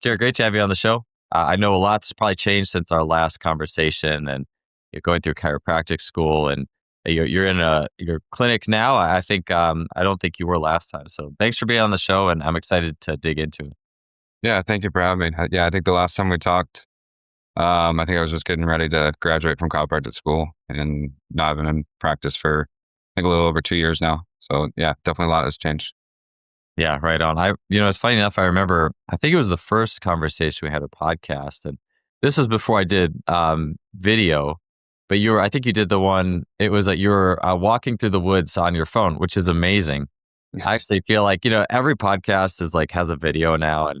Jarod, great to have you on the show. I know a lot's probably changed since our last conversation, and you're going through chiropractic school, and you're in your clinic now. I think I don't think you were last time. So thanks for being on the show, and I'm excited to dig into it. Yeah, thank you for having me. Yeah, I think the last time we talked, I think I was just getting ready to graduate from chiropractic school, and now I've been in practice for I think a little over 2 years now. So yeah, definitely a lot has changed. Yeah, right on. It's funny enough. I remember. I think it was the first conversation we had a podcast, and this was before I did video. But I think you did the one. It was like you were walking through the woods on your phone, which is amazing. I actually feel like every podcast is like has a video now,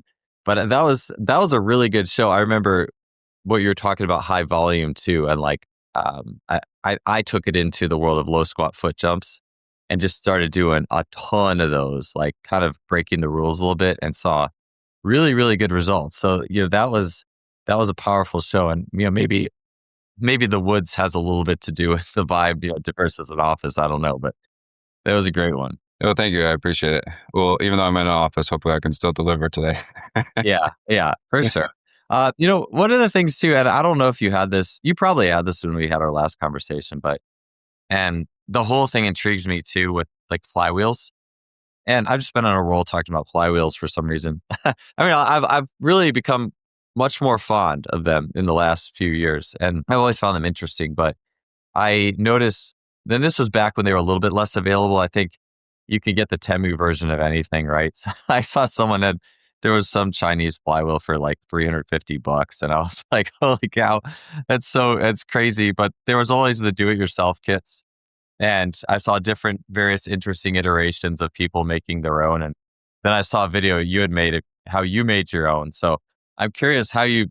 but that was a really good show. I remember what you were talking about, high volume too, and like I took it into the world of low squat foot jumps and just started doing a ton of those, like kind of breaking the rules a little bit, and saw really, really good results. So, that was a powerful show. And, maybe the woods has a little bit to do with the vibe, versus an office. I don't know, but that was a great one. Oh, thank you. I appreciate it. Well, even though I'm in an office, hopefully I can still deliver today. Yeah, for sure. One of the things too, and I don't know if you had this, you probably had this when we had our last conversation, and the whole thing intrigues me too with like flywheels. And I've just been on a roll talking about flywheels for some reason. I've really become much more fond of them in the last few years, and I've always found them interesting. But I noticed then this was back when they were a little bit less available. I think you could get the Temu version of anything, right? So I saw there was some Chinese flywheel for like $350, and I was like, holy cow, that's crazy. But there was always the do-it-yourself kits. And I saw various interesting iterations of people making their own. And then I saw a video you had made, how you made your own. So I'm curious how you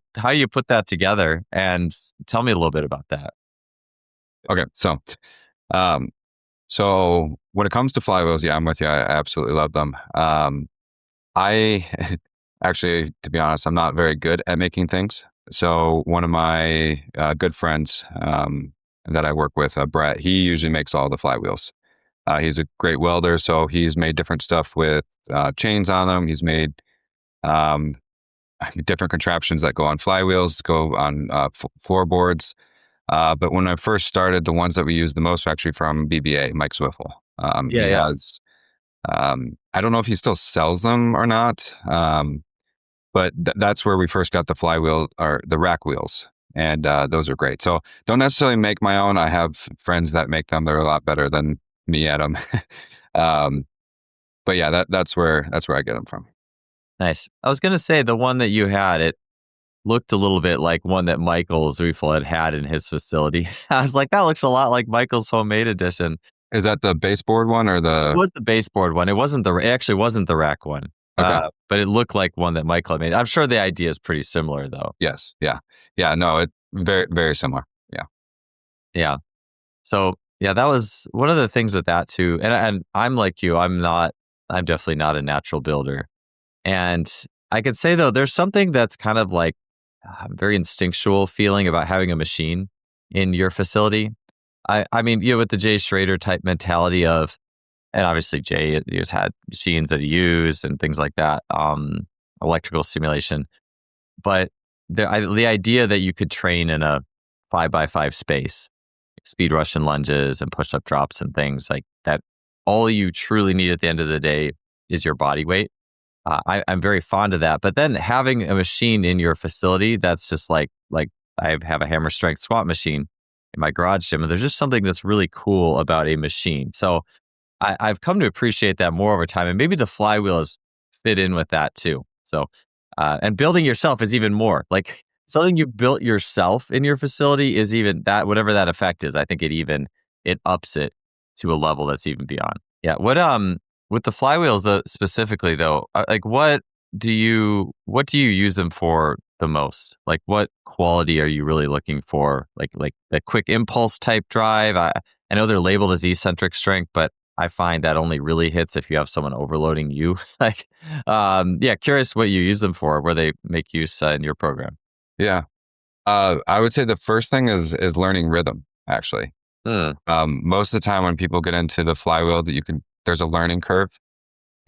put that together, and tell me a little bit about that. Okay, so when it comes to flywheels, yeah, I'm with you. I absolutely love them. I actually, to be honest, I'm not very good at making things. So one of my good friends that I work with, Brett, he usually makes all the flywheels. He's a great welder, so he's made different stuff with chains on them. He's made different contraptions that go on flywheels, go on floorboards. But when I first started, the ones that we used the most were actually from BBA, Mike Swiffle. He has, I don't know if he still sells them or not, but that's where we first got the flywheel, or the rack wheels. And those are great. So don't necessarily make my own. I have friends that make them. They're a lot better than me at them. But yeah, that's where I get them from. Nice. I was going to say the one that you had, it looked a little bit like one that Michael Zwiefel had in his facility. I was like, that looks a lot like Michael's homemade edition. Is that the baseboard one or the? It was the baseboard one. It actually wasn't the rack one. Okay. But it looked like one that Michael had made. I'm sure the idea is pretty similar though. Yes. Yeah. Yeah. No, it's very, very similar. Yeah. Yeah. So yeah, that was one of the things with that too. And I'm like you, I'm definitely not a natural builder. And I could say though, there's something that's kind of like a very instinctual feeling about having a machine in your facility. I mean, with the Jay Schrader type mentality of, and obviously Jay has had machines that he used and things like that, electrical stimulation. But the idea that you could train in a 5x5 space, speed Russian lunges and push-up drops and things like that, all you truly need at the end of the day is your body weight. I'm very fond of that. But then having a machine in your facility that's just like I have a hammer strength squat machine in my garage gym, and there's just something that's really cool about a machine. So I've come to appreciate that more over time, and maybe the flywheel has fit in with that too. So, and building yourself is even more like something you built yourself in your facility is even that, whatever that effect is, I think it ups it to a level that's even beyond. Yeah. With the flywheels specifically though, like what do you use them for the most? Like what quality are you really looking for? Like the quick impulse type drive? I know they're labeled as eccentric strength, but I find that only really hits if you have someone overloading you. Curious what you use them for, where they make use in your program. Yeah. I would say the first thing is learning rhythm, actually. Most of the time when people get into the flywheel, there's a learning curve.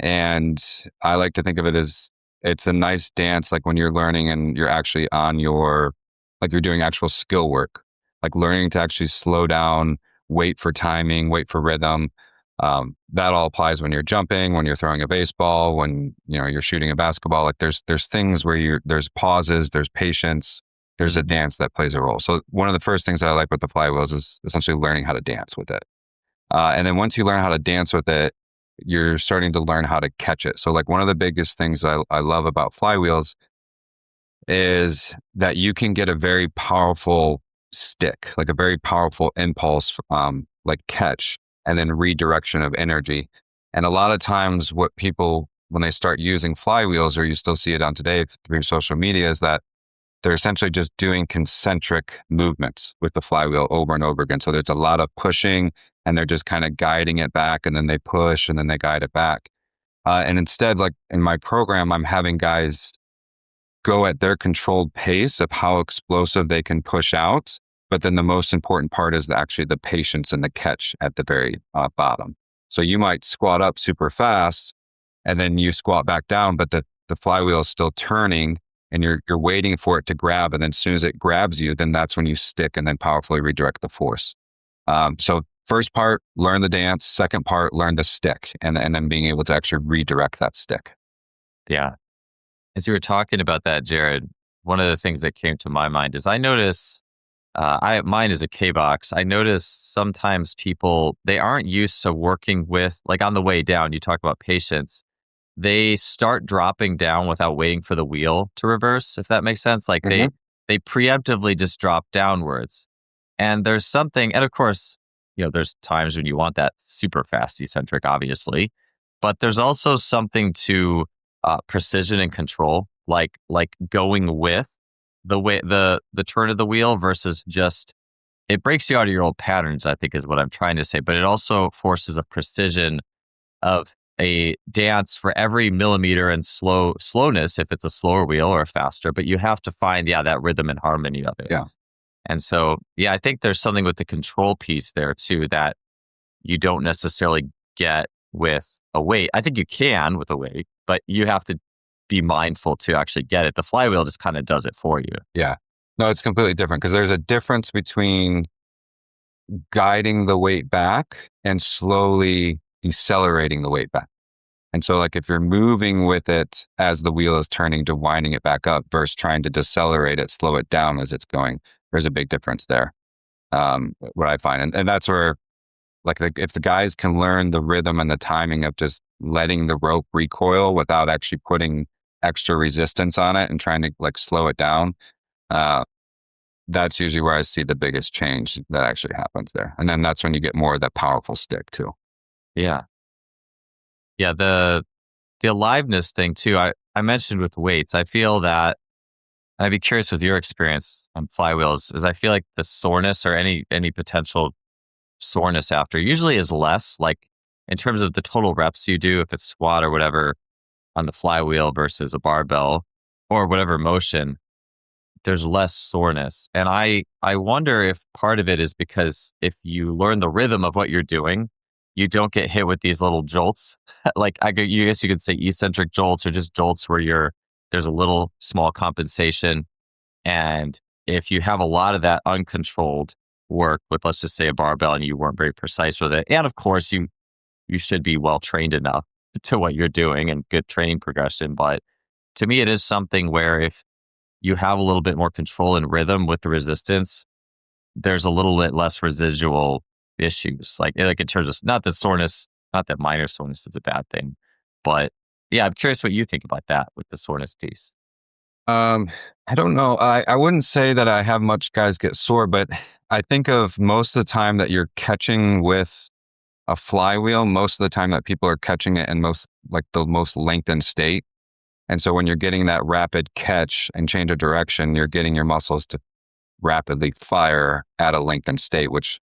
And I like to think of it as it's a nice dance, like when you're learning and you're actually on like you're doing actual skill work, like learning to actually slow down, wait for timing, wait for rhythm. That all applies when you're jumping, when you're throwing a baseball, when, you're shooting a basketball. Like there's things where there's pauses, there's patience, there's a dance that plays a role. So one of the first things I like with the flywheels is essentially learning how to dance with it. And then once you learn how to dance with it, you're starting to learn how to catch it. So like one of the biggest things I love about flywheels is that you can get a very powerful stick, like a very powerful impulse, like catch, and then redirection of energy. And a lot of times what people, when they start using flywheels, or you still see it on today through social media, is that they're essentially just doing concentric movements with the flywheel over and over again. So there's a lot of pushing, and they're just kind of guiding it back, and then they push, and then they guide it back. And instead, like in my program, I'm having guys go at their controlled pace of how explosive they can push out. But then the most important part is actually the patience and the catch at the very bottom. So you might squat up super fast, and then you squat back down, but the flywheel is still turning, and you're waiting for it to grab. And then as soon as it grabs you, then that's when you stick and then powerfully redirect the force. So first part, learn the dance. Second part, learn to stick, and then being able to actually redirect that stick. Yeah. As you were talking about that, Jarod, one of the things that came to my mind is I notice, mine is a K-box. I notice sometimes people, they aren't used to working with, like on the way down, you talk about patience. They start dropping down without waiting for the wheel to reverse, if that makes sense. Like they preemptively just drop downwards. And there's something, and of course, there's times when you want that super fast eccentric, obviously, but there's also something to precision and control, like going with the way the turn of the wheel versus just, it breaks you out of your old patterns, I think is what I'm trying to say. But it also forces a precision of a dance for every millimeter and slowness if it's a slower wheel or a faster. But you have to find that rhythm and harmony of it. Yeah. And so I think there's something with the control piece there too that you don't necessarily get with a weight. I think you can with a weight, but you have to be mindful to actually get it. The flywheel just kind of does it for you. Yeah. No, it's completely different, because there's a difference between guiding the weight back and slowly decelerating the weight back. And so like if you're moving with it as the wheel is turning to winding it back up versus trying to decelerate it, slow it down as it's going, there's a big difference there. What I find. And that's where, like if the guys can learn the rhythm and the timing of just letting the rope recoil without actually putting extra resistance on it and trying to like slow it down, that's usually where I see the biggest change that actually happens there. And then that's when you get more of that powerful stick too. Yeah. Yeah. The aliveness thing too, I mentioned with weights, I feel that, and I'd be curious with your experience on flywheels, is I feel like the soreness or any potential soreness after usually is less, like in terms of the total reps you do, if it's squat or whatever on the flywheel versus a barbell or whatever motion, there's less soreness. And I wonder if part of it is because if you learn the rhythm of what you're doing, you don't get hit with these little jolts. Like I guess you could say eccentric jolts, or just jolts where there's a little small compensation. And if you have a lot of that uncontrolled work with, let's just say, a barbell, and you weren't very precise with it, and of course you should be well trained enough to what you're doing and good training progression. But to me, it is something where if you have a little bit more control and rhythm with the resistance, there's a little bit less residual issues. Like in terms of, not that soreness, not that minor soreness is a bad thing, but yeah, I'm curious what you think about that with the soreness piece. I don't know. I wouldn't say that I have much guys get sore, but I think of most of the time that you're catching with a flywheel, most of the time that people are catching it in the most lengthened state. And so when you're getting that rapid catch and change of direction, you're getting your muscles to rapidly fire at a lengthened state, which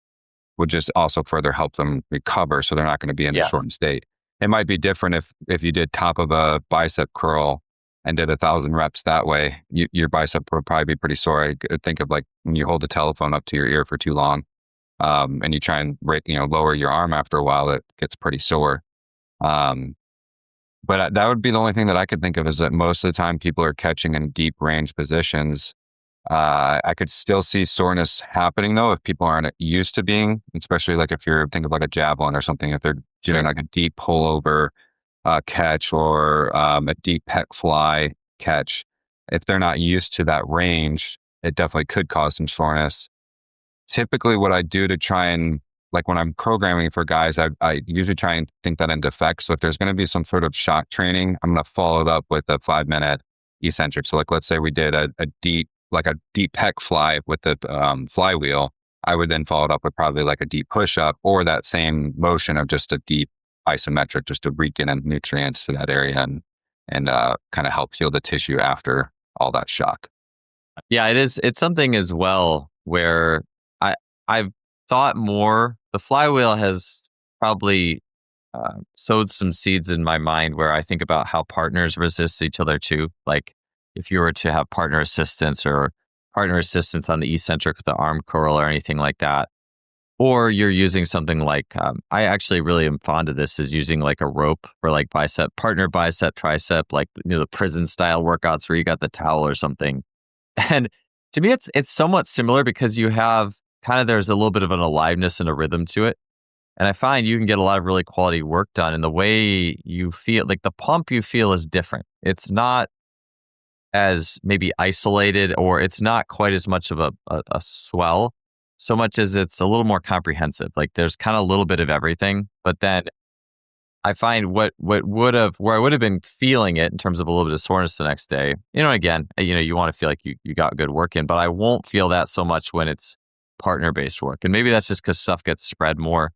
would just also further help them recover. So they're not going to be in a shortened state. It might be different if you did top of a bicep curl and did 1,000 reps that way, your bicep would probably be pretty sore. I think of like when you hold a telephone up to your ear for too long, and you try and lower your arm after a while, it gets pretty sore. But But that would be the only thing that I could think of, is that most of the time people are catching in deep range positions. I could still see soreness happening though if people aren't used to being, especially like if you're thinking of like a javelin or something, if they're doing like a deep pullover catch or a deep pec fly catch. If they're not used to that range, it definitely could cause some soreness. Typically, what I do to try and, like when I'm programming for guys, I usually try and think that into effect. So if there's going to be some sort of shock training, I'm going to follow it up with a 5-minute eccentric. So like, let's say we did a deep pec fly with the flywheel. I would then follow it up with probably like a deep push up, or that same motion of just a deep isometric, just to break in nutrients to that area and kind of help heal the tissue after all that shock. Yeah, it is. It's something as well where I've thought more. The flywheel has probably sowed some seeds in my mind where I think about how partners resist each other too. Like if you were to have partner assistance or partner assistance on the eccentric with the arm curl or anything like that, or you're using something like, I actually really am fond of this, is using like a rope for like partner bicep, tricep, like, the prison style workouts where you got the towel or something. And to me, it's somewhat similar because you have there's a little bit of an aliveness and a rhythm to it. And I find you can get a lot of really quality work done. And the way you feel, like the pump you feel is different. It's not as maybe isolated, or it's not quite as much of a swell, so much as it's a little more comprehensive. Like there's kind of a little bit of everything. But then I find where I would have been feeling it in terms of a little bit of soreness the next day, again, you want to feel like you got good work in, but I won't feel that so much when it's partner-based work. And maybe that's just because stuff gets spread more.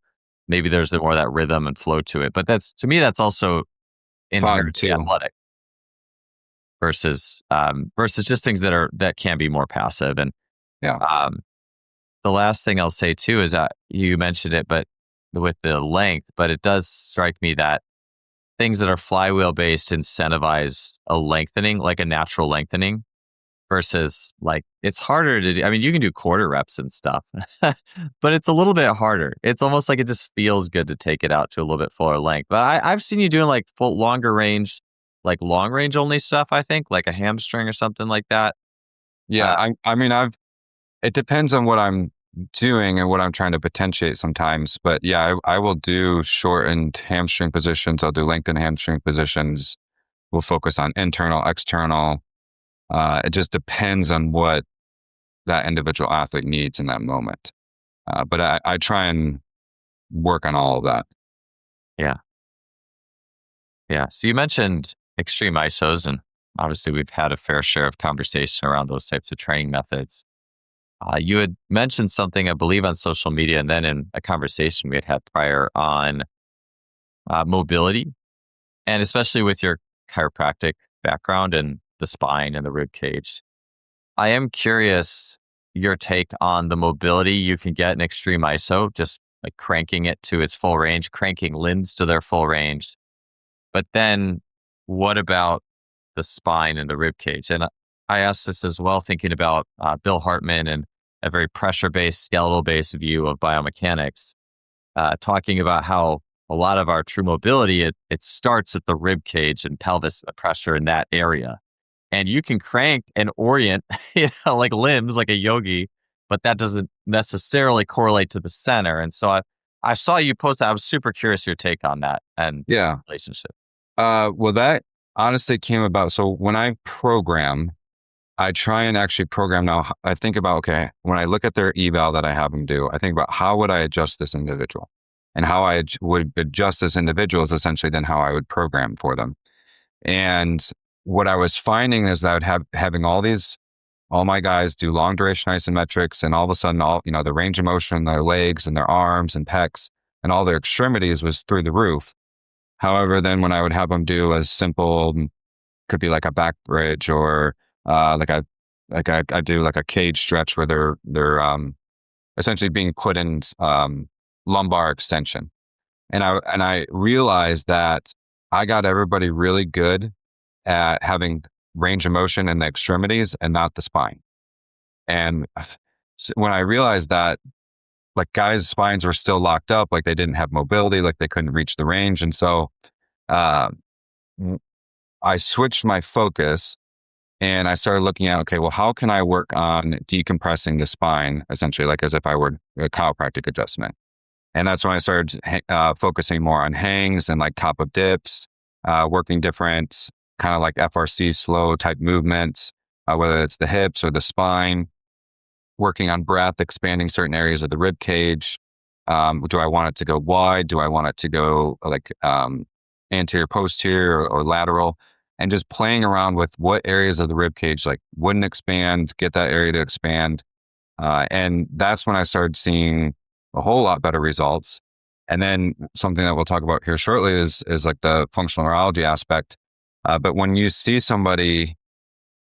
Maybe there's more of that rhythm and flow to it. But to me, that's also inherently athletic versus just things that can be more passive. And the last thing I'll say too is that you mentioned it, but with the length, but it does strike me that things that are flywheel based incentivize a lengthening, like a natural lengthening, versus like it's harder to do. I mean, you can do quarter reps and stuff, but it's a little bit harder. It's almost like it just feels good to take it out to a little bit fuller length. But I've seen you doing like longer range, like long range only stuff, I think, like a hamstring or something like that. Yeah. I mean, it depends on what I'm doing and what I'm trying to potentiate sometimes. But yeah, I will do shortened hamstring positions. I'll do lengthened hamstring positions. We'll focus on internal, external. It just depends on what that individual athlete needs in that moment. But I try and work on all of that. Yeah. Yeah. So you mentioned extreme ISOs, and obviously we've had a fair share of conversation around those types of training methods. You had mentioned something, I believe, on social media, and then in a conversation we had prior on mobility, and especially with your chiropractic background and the spine and the rib cage. I am curious your take on the mobility you can get in extreme ISO, just like cranking it to its full range, cranking limbs to their full range. But then what about the spine and the rib cage? And I asked this as well, thinking about Bill Hartman and a very pressure-based, skeletal-based view of biomechanics, talking about how a lot of our true mobility, it starts at the rib cage and pelvis, the pressure in that area. And you can crank and orient, like limbs, like a yogi, but that doesn't necessarily correlate to the center. And so I saw you post that. I was super curious your take on that and relationship. Well, that honestly came about. So when I program, I try and actually program now. I think about, okay, when I look at their eval that I have them do, I think about how would I adjust this individual, and how I would adjust this individual is essentially then how I would program for them. And what I was finding is that having all my guys do long duration isometrics, and all of a sudden, the range of motion in their legs and their arms and pecs and all their extremities was through the roof. However, then when I would have them do a simple, could be like a back bridge, or I do like a cage stretch where they're essentially being put in lumbar extension, and I realized that I got everybody really good at having range of motion in the extremities and not the spine. And when I realized that, like, guys' spines were still locked up, like they didn't have mobility, like they couldn't reach the range, and so I switched my focus and I started looking at, okay, well, how can I work on decompressing the spine, essentially, like as if I were a chiropractic adjustment. And that's when I started focusing more on hangs and like top of dips, working different kind of like FRC slow type movements, whether it's the hips or the spine, working on breath, expanding certain areas of the rib cage. Do I want it to go wide? Do I want it to go like anterior, posterior, or lateral? And just playing around with what areas of the rib cage like wouldn't expand, get that area to expand. And that's when I started seeing a whole lot better results. And then something that we'll talk about here shortly is like the functional neurology aspect. But when you see somebody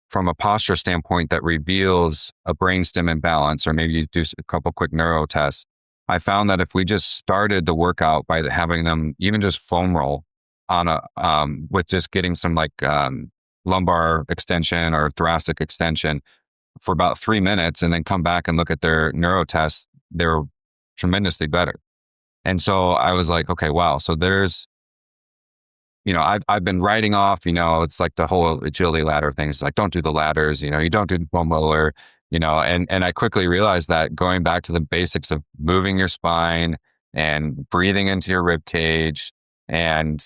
from a posture standpoint that reveals a brainstem imbalance, or maybe you do a couple quick neuro tests, I found that if we just started the workout by having them even just foam roll on with just getting some like lumbar extension or thoracic extension for about 3 minutes, and then come back and look at their neuro tests, they were tremendously better. And so I was like, okay, wow. So there's, I've been writing off, it's like the whole agility ladder thing. It's like, don't do the ladders, you don't do the foam roller, and I quickly realized that going back to the basics of moving your spine and breathing into your rib cage, and,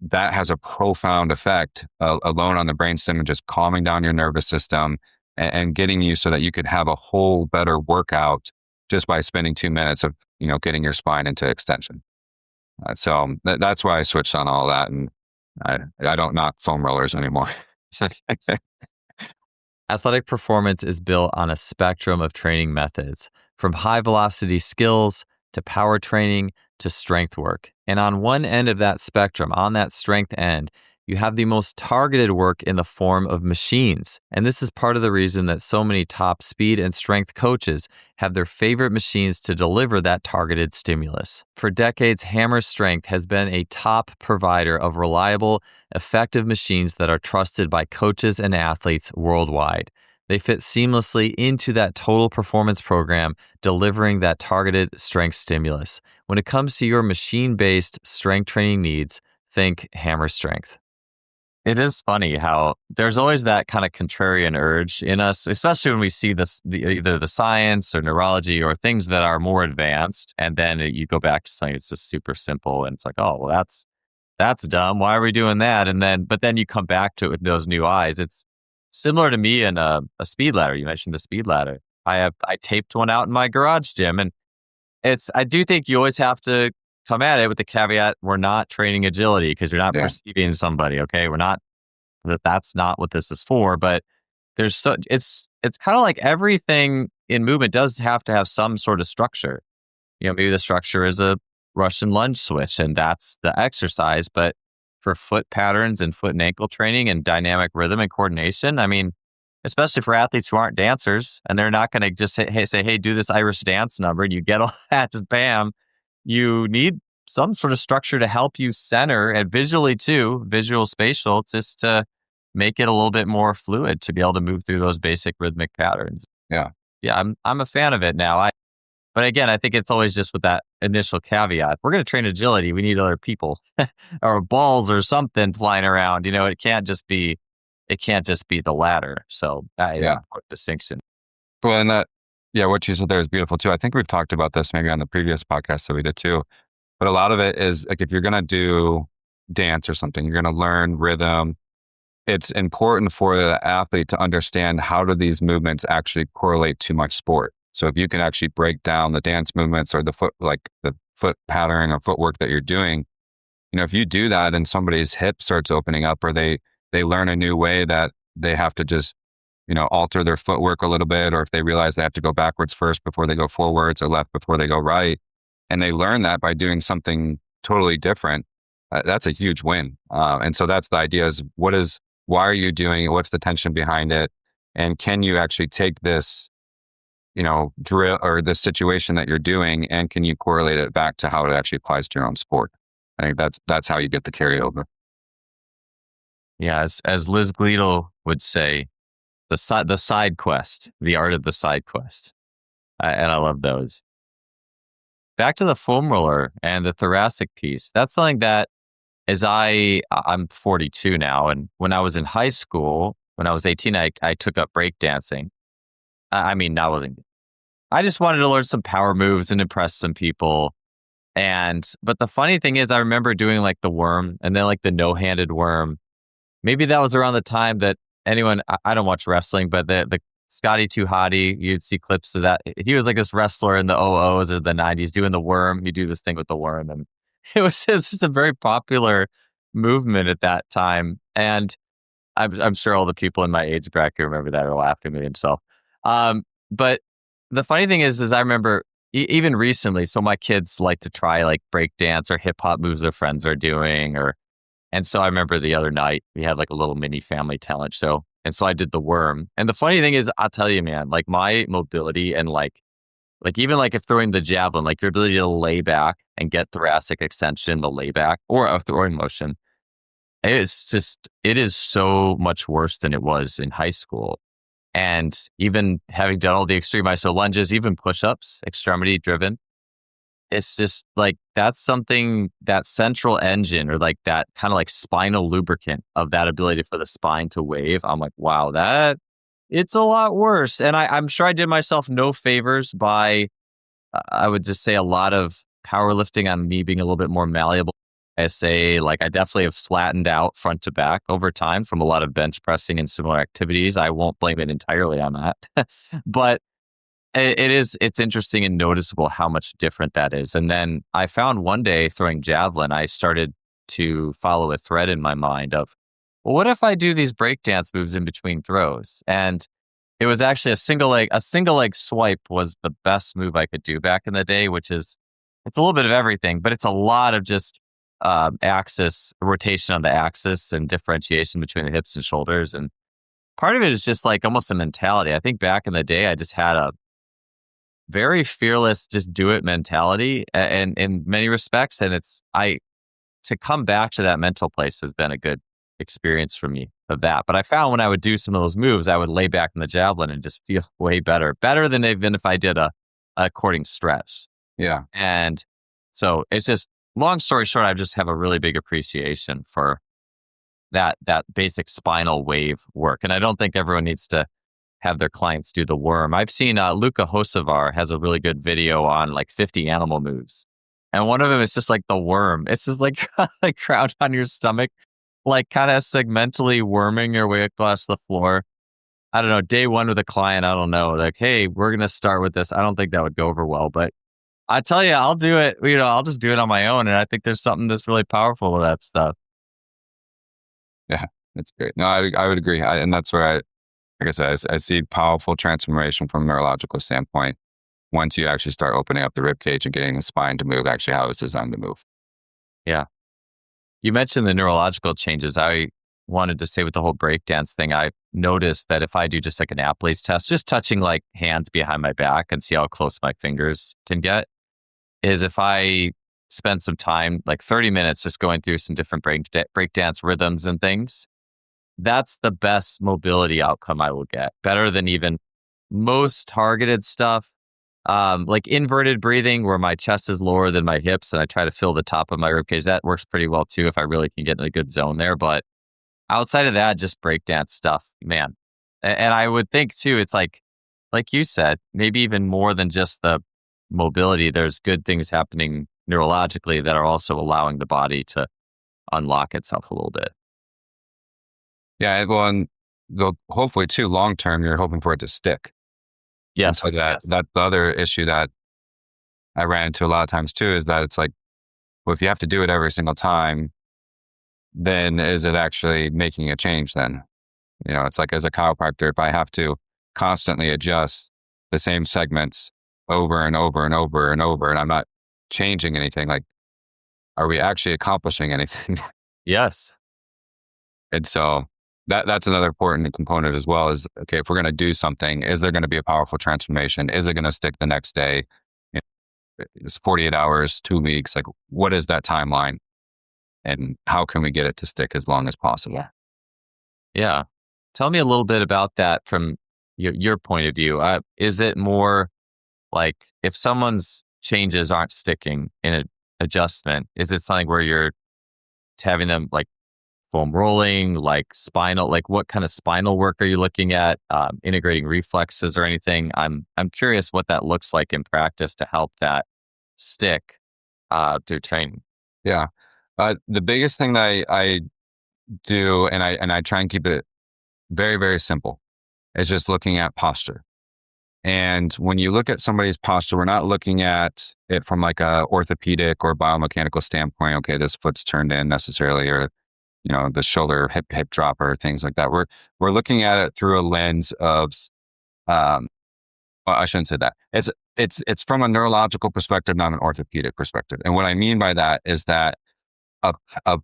that has a profound effect alone on the brainstem and just calming down your nervous system and getting you so that you could have a whole better workout just by spending 2 minutes of, getting your spine into extension. So that's why I switched on all that. And I don't knock foam rollers anymore. Athletic performance is built on a spectrum of training methods, from high velocity skills to power training to strength work. And on one end of that spectrum, on that strength end, you have the most targeted work in the form of machines. And this is part of the reason that so many top speed and strength coaches have their favorite machines to deliver that targeted stimulus. For decades, Hammer Strength has been a top provider of reliable, effective machines that are trusted by coaches and athletes worldwide. They fit seamlessly into that total performance program, delivering that targeted strength stimulus. When it comes to your machine-based strength training needs, think Hammer Strength. It is funny how there's always that kind of contrarian urge in us, especially when we see either the science or neurology or things that are more advanced. And then you go back to something that's just super simple. And it's like, oh, well, that's dumb. Why are we doing that? But then you come back to it with those new eyes. It's similar to me in a speed ladder. You mentioned the speed ladder. I taped one out in my garage gym, and I do think you always have to come at it with the caveat, we're not training agility because you're not perceiving somebody. Okay. That's not what this is for, but it's kind of like everything in movement does have to have some sort of structure. Maybe the structure is a Russian lunge switch and that's the exercise, but for foot patterns and foot and ankle training and dynamic rhythm and coordination, I mean, especially for athletes who aren't dancers and they're not going to just say, hey, do this Irish dance number and you get all that, just bam. You need some sort of structure to help you center, and visually too, visual spatial, just to make it a little bit more fluid to be able to move through those basic rhythmic patterns. Yeah. I'm a fan of it now. But again, I think it's always just with that initial caveat. We're going to train agility. We need other people or balls or something flying around. It can't just be the ladder. So distinction. Well, and what you said there is beautiful too. I think we've talked about this maybe on the previous podcast that we did too. But a lot of it is like if you're going to do dance or something, you're going to learn rhythm. It's important for the athlete to understand how do these movements actually correlate to my sport. So if you can actually break down the dance movements or the foot pattern or footwork that you're doing, if you do that and somebody's hip starts opening up or they learn a new way that they have to just alter their footwork a little bit, or if they realize they have to go backwards first before they go forwards or left before they go right, and they learn that by doing something totally different, that's a huge win. And so that's the idea is why are you doing it? What's the tension behind it? And can you actually take this, drill or this situation that you're doing, and can you correlate it back to how it actually applies to your own sport? I think that's how you get the carryover. Yeah. As Liz Gleadle would say, the side quest, the art of the side quest. And I love those. Back to the foam roller and the thoracic piece. That's something that is I'm 42 now. And when I was in high school, when I was 18, I took up breakdancing. I mean, I just wanted to learn some power moves and impress some people. But the funny thing is, I remember doing like the worm and then like the no-handed worm. Maybe that was around the time that I don't watch wrestling, but the Scotty Too Hottie, you'd see clips of that. He was like this wrestler in the '00s or the '90s doing the worm. He'd do this thing with the worm. And it's just a very popular movement at that time. And I'm sure all the people in my age bracket remember that are laughing at themselves. But the funny thing is I remember even recently, so my kids like to try like break dance or hip hop moves their friends are doing, and so I remember the other night we had like a little mini family talent show. And so I did the worm. And the funny thing is, I'll tell you, man, like my mobility and like even like if throwing the javelin, like your ability to lay back and get thoracic extension, the layback or a throwing motion, it is so much worse than it was in high school. And even having done all the extreme iso lunges, even push-ups, extremity driven, it's just like that's something, that central engine or like that kind of like spinal lubricant of that ability for the spine to wave. I'm like, wow, it's a lot worse. And I'm sure I did myself no favors by, I would just say a lot of powerlifting on me being a little bit more malleable. I say like I definitely have flattened out front to back over time from a lot of bench pressing and similar activities. I won't blame it entirely on that, but it's interesting and noticeable how much different that is. And then I found one day throwing javelin, I started to follow a thread in my mind of, well, what if I do these breakdance moves in between throws? And it was actually a single leg swipe was the best move I could do back in the day, which is, it's a little bit of everything, but it's a lot of just axis rotation on the axis and differentiation between the hips and shoulders. And part of it is just like almost a mentality. I think back in the day, I just had a very fearless, just do it mentality and in many respects. And to come back to that mental place has been a good experience for me of that. But I found when I would do some of those moves, I would lay back in the javelin and just feel way better than even if I did a according stretch. Yeah. And so it's just, long story short, I just have a really big appreciation for that basic spinal wave work. And I don't think everyone needs to have their clients do the worm. I've seen Luca Hocevar has a really good video on like 50 animal moves. And one of them is just like the worm. It's just like like crouch on your stomach, like kind of segmentally worming your way across the floor. I don't know, day one with a client, I don't know, like, hey, we're going to start with this. I don't think that would go over well, but I tell you, I'll do it. I'll just do it on my own. And I think there's something that's really powerful with that stuff. Yeah, that's great. No, I would agree. And that's where like I said, I see powerful transformation from a neurological standpoint once you actually start opening up the ribcage and getting the spine to move actually how it's designed to move. Yeah. You mentioned the neurological changes. I wanted to say with the whole breakdance thing, I noticed that if I do just like an Apley's test, just touching like hands behind my back and see how close my fingers can get, is if I spend some time, like 30 minutes, just going through some different breakdance rhythms and things, that's the best mobility outcome I will get. Better than even most targeted stuff. Like inverted breathing where my chest is lower than my hips and I try to fill the top of my ribcage. That works pretty well too if I really can get in a good zone there. But outside of that, just breakdance stuff, man. And I would think too, it's like you said, maybe even more than just the mobility, there's good things happening neurologically that are also allowing the body to unlock itself a little bit. Yeah, well, and hopefully too, long term, you're hoping for it to stick. Yes. And so that's the other issue that I ran into a lot of times too, is that it's like, well, if you have to do it every single time, then is it actually making a change then? It's like as a chiropractor, if I have to constantly adjust the same segments over and over and over and over, and I'm not changing anything, like, are we actually accomplishing anything? Yes. And so that's another important component as well is, okay, if we're going to do something, is there going to be a powerful transformation? Is it going to stick the next day? It's 48 hours, 2 weeks. Like, what is that timeline? And how can we get it to stick as long as possible? Yeah. Tell me a little bit about that from your point of view. Is it more like if someone's changes aren't sticking in an adjustment, is it something where you're having them like foam rolling, like spinal, like what kind of spinal work are you looking at? Integrating reflexes or anything? I'm curious what that looks like in practice to help that stick through training. Yeah. The biggest thing that I do, and I try and keep it very, very simple, is just looking at posture. And when you look at somebody's posture, we're not looking at it from like a orthopedic or biomechanical standpoint. Okay, this foot's turned in necessarily, or the shoulder hip dropper, things like that. We're looking at it through a lens of, um, well, I shouldn't say that. It's from a neurological perspective, not an orthopedic perspective. And what I mean by that is that a, a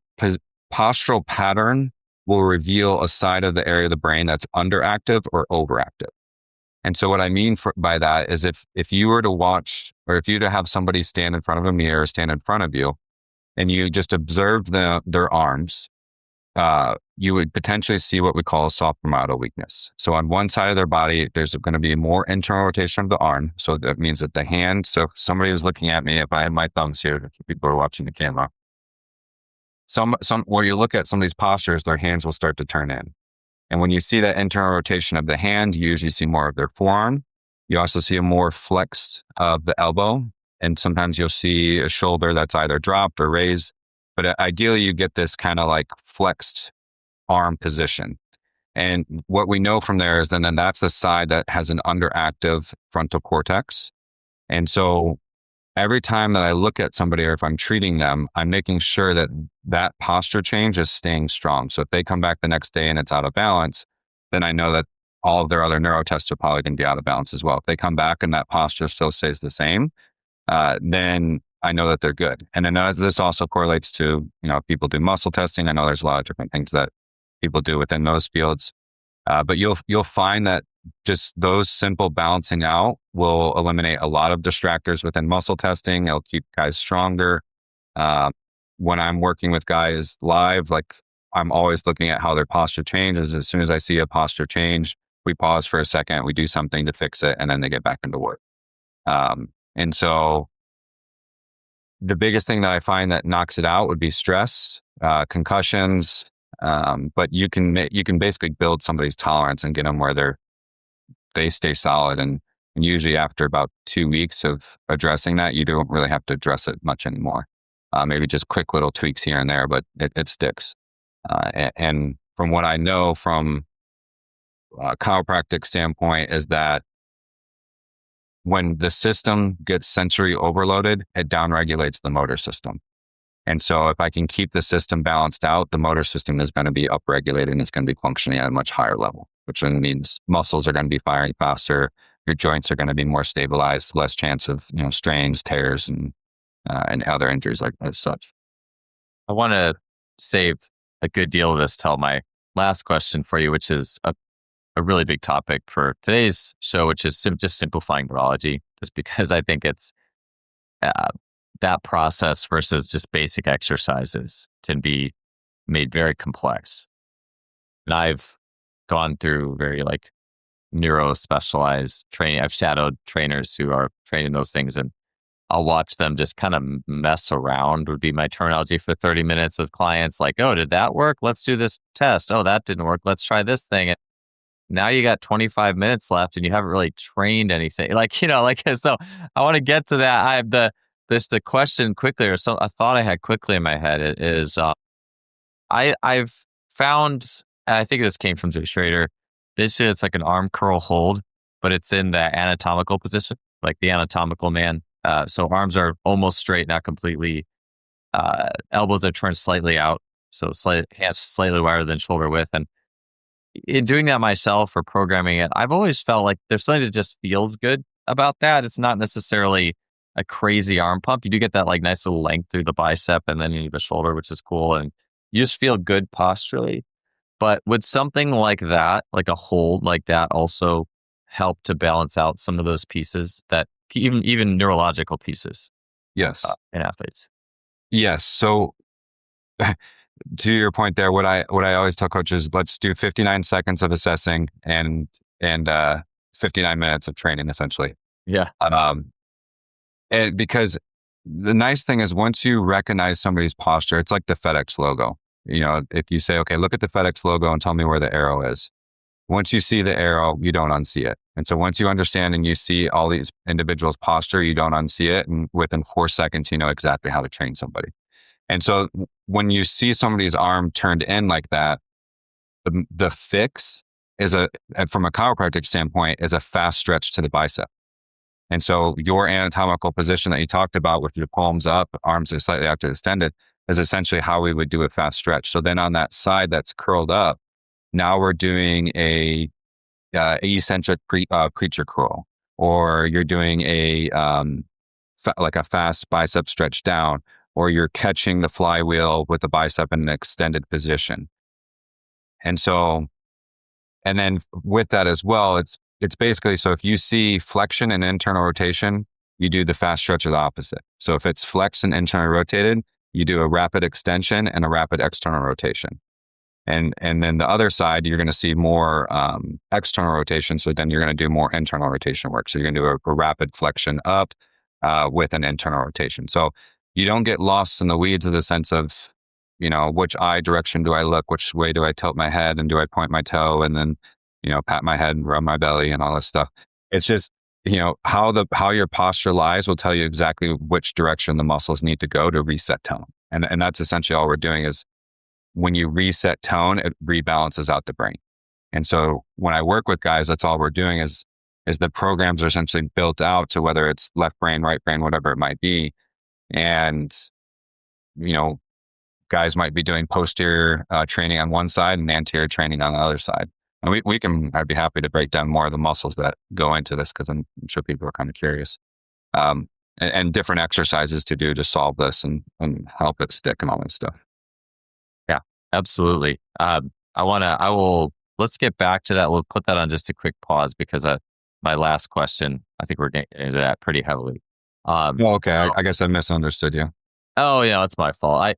postural pattern will reveal a side of the area of the brain that's underactive or overactive. And so what I mean by that is if you were to watch, or if you were to have somebody stand in front of a mirror, stand in front of you, and you just observed their arms, you would potentially see what we call a soft palmatoid weakness. So on one side of their body, there's going to be more internal rotation of the arm. So that means that the hand, so if somebody was looking at me, if I had my thumbs here, people are watching the camera. Where you look at some of these postures, their hands will start to turn in. And when you see that internal rotation of the hand, you usually see more of their forearm. You also see a more flexed of the elbow. And sometimes you'll see a shoulder that's either dropped or raised. But ideally, you get this kind of like flexed arm position. And what we know from there is then that's the side that has an underactive frontal cortex. And so every time that I look at somebody, or if I'm treating them, I'm making sure that that posture change is staying strong. So if they come back the next day and it's out of balance, then I know that all of their other neurotests are probably going to be out of balance as well. If they come back and that posture still stays the same, then I know that they're good. And then this also correlates to, if people do muscle testing. I know there's a lot of different things that people do within those fields. But you'll find that just those simple balancing out will eliminate a lot of distractors within muscle testing. It'll keep guys stronger. When I'm working with guys live, like I'm always looking at how their posture changes. As soon as I see a posture change, we pause for a second, we do something to fix it, and then they get back into work. And so the biggest thing that I find that knocks it out would be stress, concussions. But you can basically build somebody's tolerance and get them where they stay solid. And usually after about 2 weeks of addressing that, you don't really have to address it much anymore. Maybe just quick little tweaks here and there, but it sticks. And from what I know from a chiropractic standpoint is that when the system gets sensory overloaded, it downregulates the motor system. And so if I can keep the system balanced out, the motor system is going to be upregulated and it's going to be functioning at a much higher level, which then means muscles are going to be firing faster. Your joints are going to be more stabilized, less chance of, strains, tears, and other injuries like as such. I want to save a good deal of this till my last question for you, which is a really big topic for today's show, which is just simplifying neurology, just because I think it's that process versus just basic exercises can be made very complex. And I've gone through very like neuro specialized training. I've shadowed trainers who are training those things, and I'll watch them just kind of mess around would be my terminology for 30 minutes with clients. Like, oh, did that work? Let's do this test. Oh, that didn't work. Let's try this thing. And now you got 25 minutes left and you haven't really trained anything. So I want to get to that. I have the question quickly, or a thought I had quickly in my head is, I've found, and I think this came from Jay Schrader, basically it's like an arm curl hold, but it's in the anatomical position, like the anatomical man. So arms are almost straight, not completely. Elbows are turned slightly out. So hands slightly wider than shoulder width. And in doing that myself or programming it, I've always felt like there's something that just feels good about that. It's not necessarily a crazy arm pump. You do get that like nice little length through the bicep and then the shoulder, which is cool. And you just feel good posturally. But would something like that, like a hold like that, also help to balance out some of those pieces that even neurological pieces? Yes. In athletes. Yes. So to your point there, what I always tell coaches, let's do 59 seconds of assessing and 59 minutes of training, essentially. Yeah. And because the nice thing is once you recognize somebody's posture, it's like the FedEx logo. If you say, okay, look at the FedEx logo and tell me where the arrow is. Once you see the arrow, you don't unsee it. And so once you understand and you see all these individuals' posture, you don't unsee it. And within 4 seconds, you know exactly how to train somebody. And so when you see somebody's arm turned in like that, the fix is from a chiropractic standpoint, is a fast stretch to the bicep. And so your anatomical position that you talked about with your palms up, arms are slightly out extended, is essentially how we would do a fast stretch. So then on that side that's curled up, now we're doing a eccentric preacher curl, or you're doing like a fast bicep stretch down, or you're catching the flywheel with the bicep in an extended position. And then with that as well, it's basically, so if you see flexion and internal rotation, you do the fast stretch or the opposite. So if it's flexed and internally rotated, you do a rapid extension and a rapid external rotation. And then the other side, you're going to see more external rotation. So then you're going to do more internal rotation work. So you're going to do a rapid flexion up with an internal rotation. So you don't get lost in the weeds of the sense of, which eye direction do I look? Which way do I tilt my head? And do I point my toe? And then, pat my head and rub my belly and all this stuff. It's just, how your posture lies will tell you exactly which direction the muscles need to go to reset tone. And that's essentially all we're doing is, when you reset tone, it rebalances out the brain. And so when I work with guys, that's all we're doing is the programs are essentially built out to whether it's left brain, right brain, whatever it might be. And, guys might be doing posterior training on one side and anterior training on the other side. And I'd be happy to break down more of the muscles that go into this, because I'm sure people are kind of curious. And different exercises to do to solve this and help it stick and all that stuff. Yeah, absolutely. Let's get back to that. We'll put that on just a quick pause, because my last question, I think we're getting into that pretty heavily. Okay. I guess I misunderstood you. Oh yeah, it's my fault.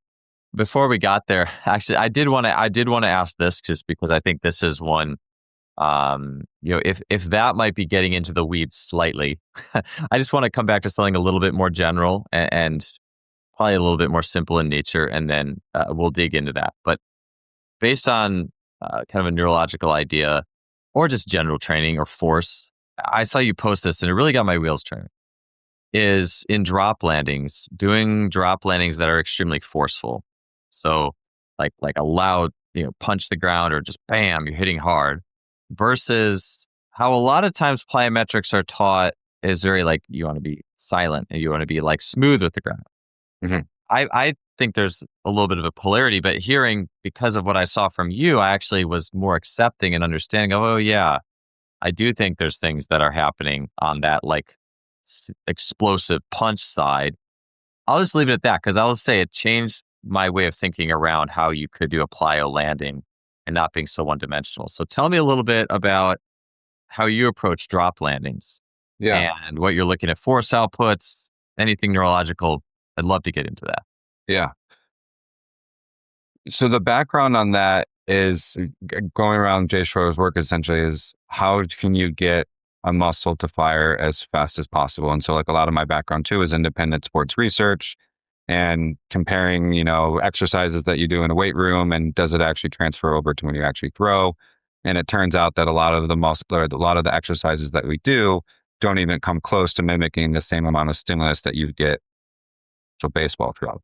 Before we got there, actually, I did want to ask this, just because I think this is one, if that might be getting into the weeds slightly, I just want to come back to something a little bit more general and probably a little bit more simple in nature, and then we'll dig into that. But based on kind of a neurological idea or just general training or force, I saw you post this and it really got my wheels turning, is in doing drop landings that are extremely forceful. So like a loud, punch the ground, or just bam, you're hitting hard, versus how a lot of times plyometrics are taught is very you want to be silent and you want to be smooth with the ground. Mm-hmm. I think there's a little bit of a polarity, but because of what I saw from you, I actually was more accepting and understanding of, oh yeah, I do think there's things that are happening on that explosive punch side. I'll just leave it at that, because I'll say it changed my way of thinking around how you could do a plyo landing and not being so one-dimensional. So tell me a little bit about how you approach drop landings, and what you're looking at, force outputs, anything neurological. I'd love to get into that. Yeah. So the background on that is going around Jay Schroeder's work essentially is how can you get a muscle to fire as fast as possible? And so a lot of my background too is independent sports research and comparing, exercises that you do in a weight room, and does it actually transfer over to when you actually throw? And it turns out that a lot of the exercises that we do don't even come close to mimicking the same amount of stimulus that you get to baseball throw.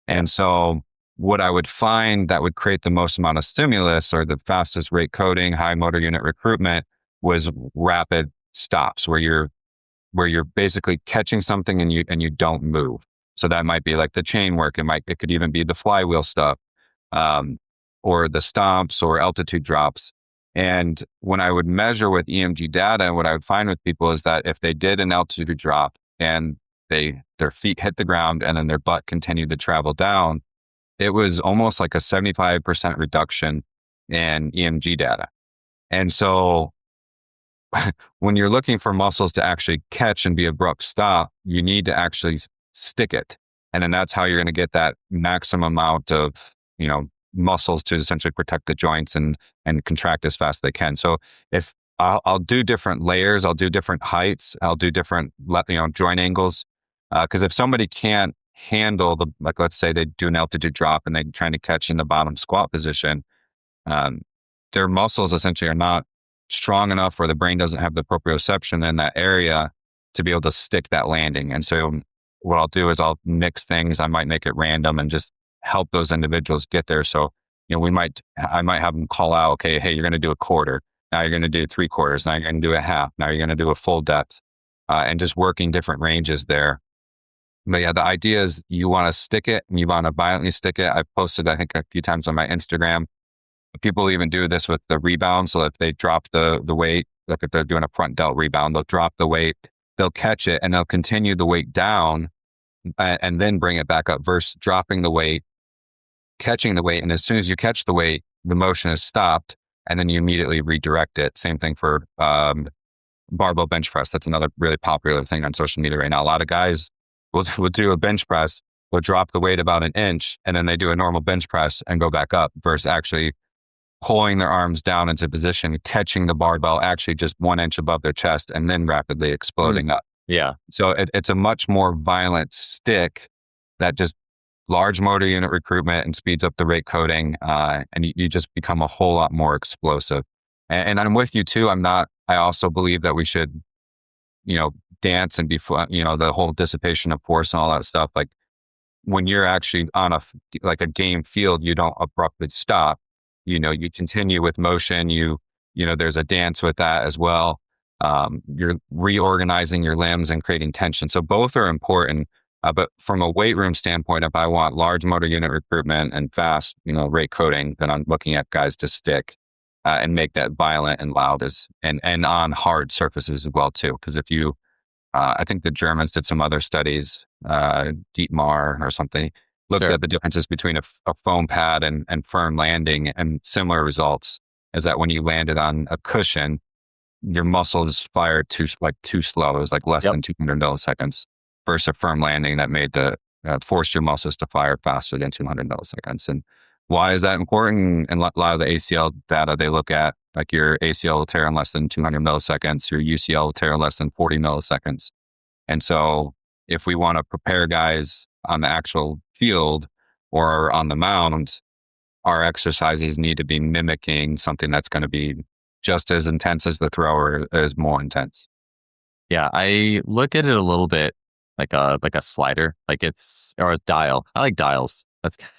And so what I would find that would create the most amount of stimulus, or the fastest rate coding, high motor unit recruitment, was rapid stops, where you're basically catching something and you don't move. So that might be the chain work. It could even be the flywheel stuff, or the stomps or altitude drops. And when I would measure with EMG data, what I would find with people is that if they did an altitude drop and their feet hit the ground and then their butt continued to travel down, it was almost like a 75% reduction in EMG data. And so when you're looking for muscles to actually catch and be abrupt stop, you need to actually stick it. And then that's how you're going to get that maximum amount of, muscles to essentially protect the joints and contract as fast as they can. So if I'll do different layers, I'll do different heights, I'll do different, joint angles. Because if somebody can't handle like let's say they do an altitude drop and they're trying to catch in the bottom squat position, um, their muscles essentially are not strong enough, or the brain doesn't have the proprioception in that area to be able to stick that landing. And so what I'll do is I'll mix things. I might make it random and just help those individuals get there. So, I might have them call out, okay, hey, you're going to do a quarter. Now you're going to do 3/4. Now you're going to do a half. Now you're going to do a full depth, and just working different ranges there. But yeah, the idea is you want to stick it and you want to violently stick it. I've posted, I think, a few times on my Instagram. People even do this with the rebound. So if they drop the weight, like if they're doing a front delt rebound, they'll drop the weight, they'll catch it, and they'll continue the weight down and then bring it back up versus dropping the weight, catching the weight. And as soon as you catch the weight, the motion is stopped and then you immediately redirect it. Same thing for barbell bench press. That's another really popular thing on social media right now. A lot of guys will do a bench press, will drop the weight about an inch, and then they do a normal bench press and go back up versus actually pulling their arms down into position, catching the barbell actually just 1 inch above their chest, and then rapidly exploding up. Yeah. So it's a much more violent stick that just large motor unit recruitment and speeds up the rate coding. And you just become a whole lot more explosive. And I'm with you too. I also believe that we should, dance and be, the whole dissipation of force and all that stuff. Like when you're actually on a game field, you don't abruptly stop. You continue with motion. There's a dance with that as well. You're reorganizing your limbs and creating tension. So both are important. But from a weight room standpoint, if I want large motor unit recruitment and fast, rate coding, then I'm looking at guys to stick and make that violent and loud and on hard surfaces as well too. Because if you, I think the Germans did some other studies, Dietmar or something, looked at the differences between a foam pad and firm landing, and similar results is that when you landed on a cushion, your muscles fired too slow. It was like less than 200 milliseconds versus a firm landing that made forced your muscles to fire faster than 200 milliseconds. And why is that important? And a lot of the ACL data they look at, like your ACL will tear in less than 200 milliseconds, your UCL will tear in less than 40 milliseconds. And so if we want to prepare guys on the actual field or on the mound, our exercises need to be mimicking something that's going to be just as intense as the thrower, is more intense. Yeah, I look at it a little bit like a slider, or a dial. I like dials.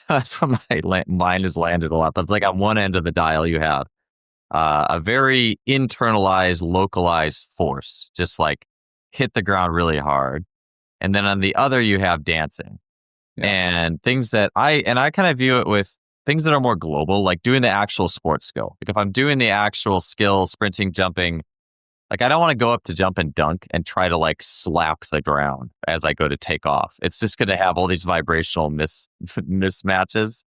That's where my mind has landed a lot. But it's like on one end of the dial, you have a very internalized, localized force, just like hit the ground really hard. And then on the other, you have dancing and things that I kind of view it with things that are more global, like doing the actual sports skill. Like if I'm doing the actual skill, sprinting, jumping, like I don't want to go up to jump and dunk and try to like slap the ground as I go to take off. It's just going to have all these vibrational mismatches.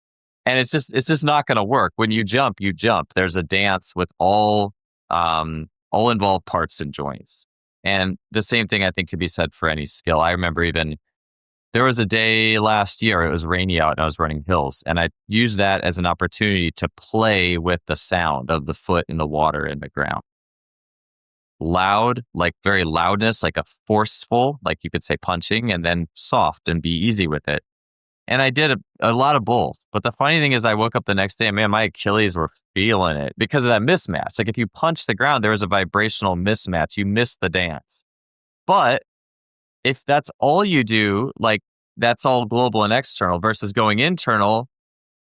And it's just not going to work. When you jump, you jump. There's a dance with all involved parts and joints. And the same thing I think could be said for any skill. I remember there was a day last year, it was rainy out and I was running hills, and I used that as an opportunity to play with the sound of the foot in the water in the ground. Loud, like very loudness, like a forceful, like you could say punching, and then soft and be easy with it. And I did a lot of both. But the funny thing is I woke up the next day and man, my Achilles were feeling it because of that mismatch. Like if you punch the ground, there is a vibrational mismatch. You miss the dance. But if that's all you do, like that's all global and external versus going internal,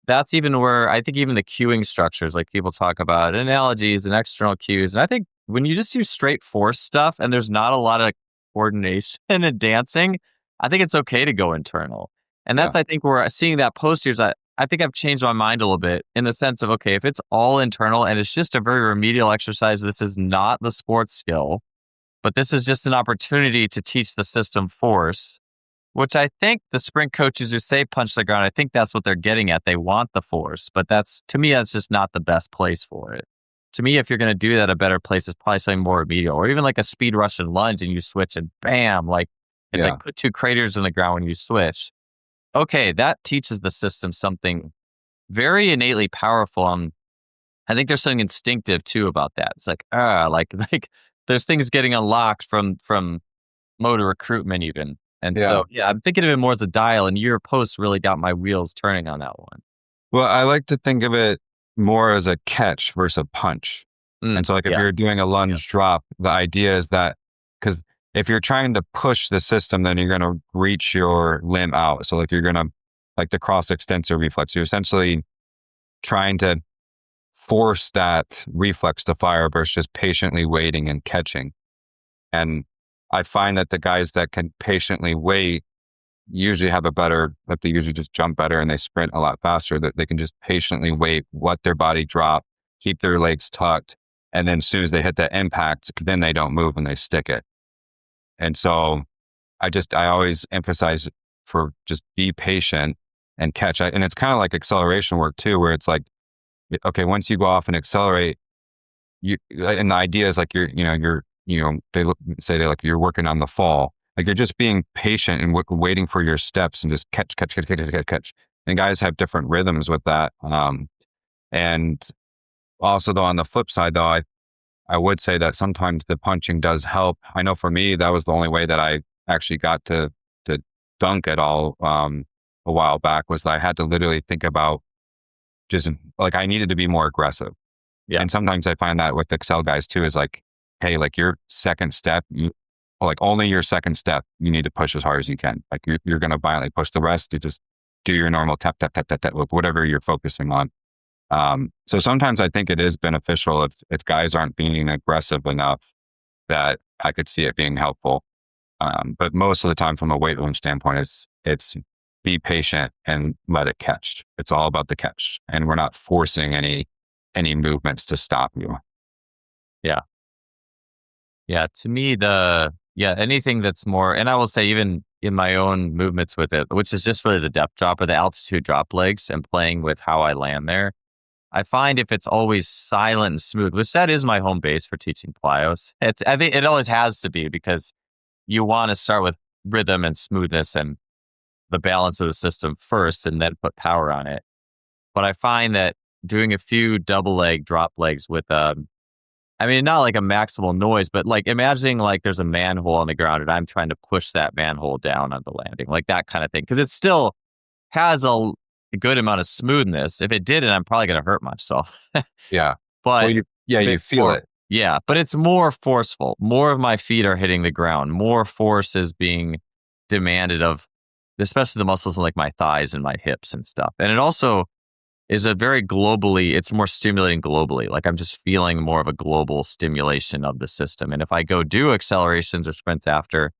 that's even where I think even the cueing structures, like people talk about analogies and external cues. And I think when you just do straight force stuff and there's not a lot of coordination and dancing, I think it's okay to go internal. And that's, I think, where seeing that post here, I think I've changed my mind a little bit in the sense of, okay, if it's all internal and it's just a very remedial exercise, this is not the sports skill, but this is just an opportunity to teach the system force, which I think the sprint coaches who say punch the ground, I think that's what they're getting at. They want the force, but to me, that's just not the best place for it. To me, if you're going to do that, a better place is probably something more remedial, or even like a speed Russian lunge and you switch and bam, like it's like put 2 craters in the ground when you switch. Okay, that teaches the system something very innately powerful. I think there's something instinctive too about that. It's like there's things getting unlocked from motor recruitment even. And Yeah. so, yeah, I'm thinking of it more as a dial, and your post really got my wheels turning on that one. Well, I like to think of it more as a catch versus a punch. And so, like, if Yeah. you're doing a lunge drop, the idea is that because if you're trying to push the system, then you're going to reach your limb out. So, like, you're going to, like the cross extensor reflex, you're essentially trying to force that reflex to fire versus just patiently waiting and catching. And I find that the guys that can patiently wait usually have a better, that they usually just jump better and they sprint a lot faster, that they can just patiently wait, let their body drop, keep their legs tucked. And then as soon as they hit that impact, then they don't move and they stick it. And so I always emphasize for just be patient and catch. And it's kind of like acceleration work too, where it's like, okay, once you go off and accelerate, and the idea is like say they like you're working on the fall, like you're just being patient and waiting for your steps and just catch. And guys have different rhythms with that. And also though, on the flip side though, I would say that sometimes the punching does help. I know for me, that was the only way that I actually got to dunk at all, a while back, was that I had to literally think about just like, I needed to be more aggressive. Yeah. And sometimes I find that with Excel guys too, is like, hey, like your second step, like only your second step, you need to push as hard as you can. Like you're going to violently push. The rest, you just do your normal tap, tap, tap, tap, tap, whatever you're focusing on. So sometimes I think it is beneficial if guys aren't being aggressive enough, that I could see it being helpful. But most of the time from a weight room standpoint, it's be patient and let it catch. It's all about the catch. And we're not forcing any movements to stop you. Yeah. Yeah. To me, anything that's more, and I will say even in my own movements with it, which is just really the depth drop or the altitude drop legs and playing with how I land there. I find if it's always silent and smooth, which that is my home base for teaching plyos. I think it always has to be, because you want to start with rhythm and smoothness and the balance of the system first and then put power on it. But I find that doing a few double leg drop legs with, not like a maximal noise, but like imagining like there's a manhole on the ground and I'm trying to push that manhole down on the landing, like that kind of thing. Because it still has a good amount of smoothness. If it didn't, I'm probably going to hurt myself. Yeah. But you feel it. Yeah, but it's more forceful. More of my feet are hitting the ground. More force is being demanded of, especially the muscles in like my thighs and my hips and stuff. And it also is it's more stimulating globally. Like I'm just feeling more of a global stimulation of the system. And if I go do accelerations or sprints after,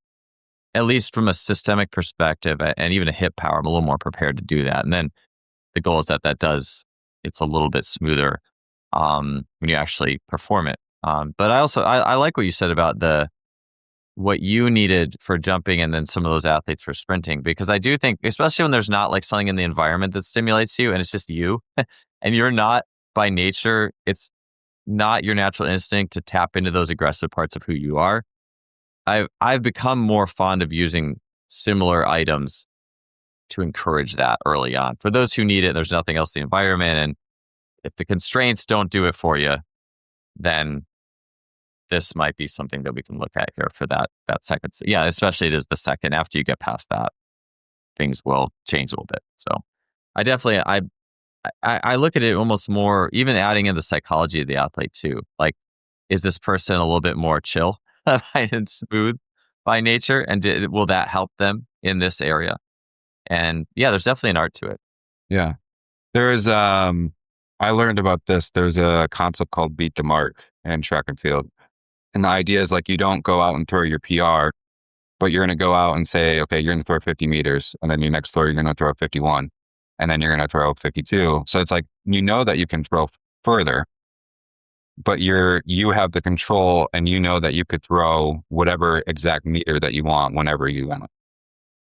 at least from a systemic perspective and even a hip power, I'm a little more prepared to do that. And then the goal is that it's a little bit smoother when you actually perform it. But I like what you said about what you needed for jumping and then some of those athletes for sprinting, because I do think, especially when there's not like something in the environment that stimulates you and it's just you and you're not by nature, it's not your natural instinct to tap into those aggressive parts of who you are. I've become more fond of using similar items to encourage that early on. For those who need it, there's nothing else in the environment. And if the constraints don't do it for you, then this might be something that we can look at here for that second. Yeah, especially it is the second. After you get past that, things will change a little bit. So I definitely, I look at it almost more, even adding in the psychology of the athlete too. Like, is this person a little bit more chill and smooth by nature? And will that help them in this area? And yeah, there's definitely an art to it. Yeah. There is, I learned about this. There's a concept called beat the mark in track and field. And the idea is like, you don't go out and throw your PR, but you're going to go out and say, okay, you're going to throw 50 meters. And then your next throw, you're going to throw 51. And then you're going to throw 52. So it's like, you know that you can throw further, but you have the control and you know that you could throw whatever exact meter that you want whenever you want.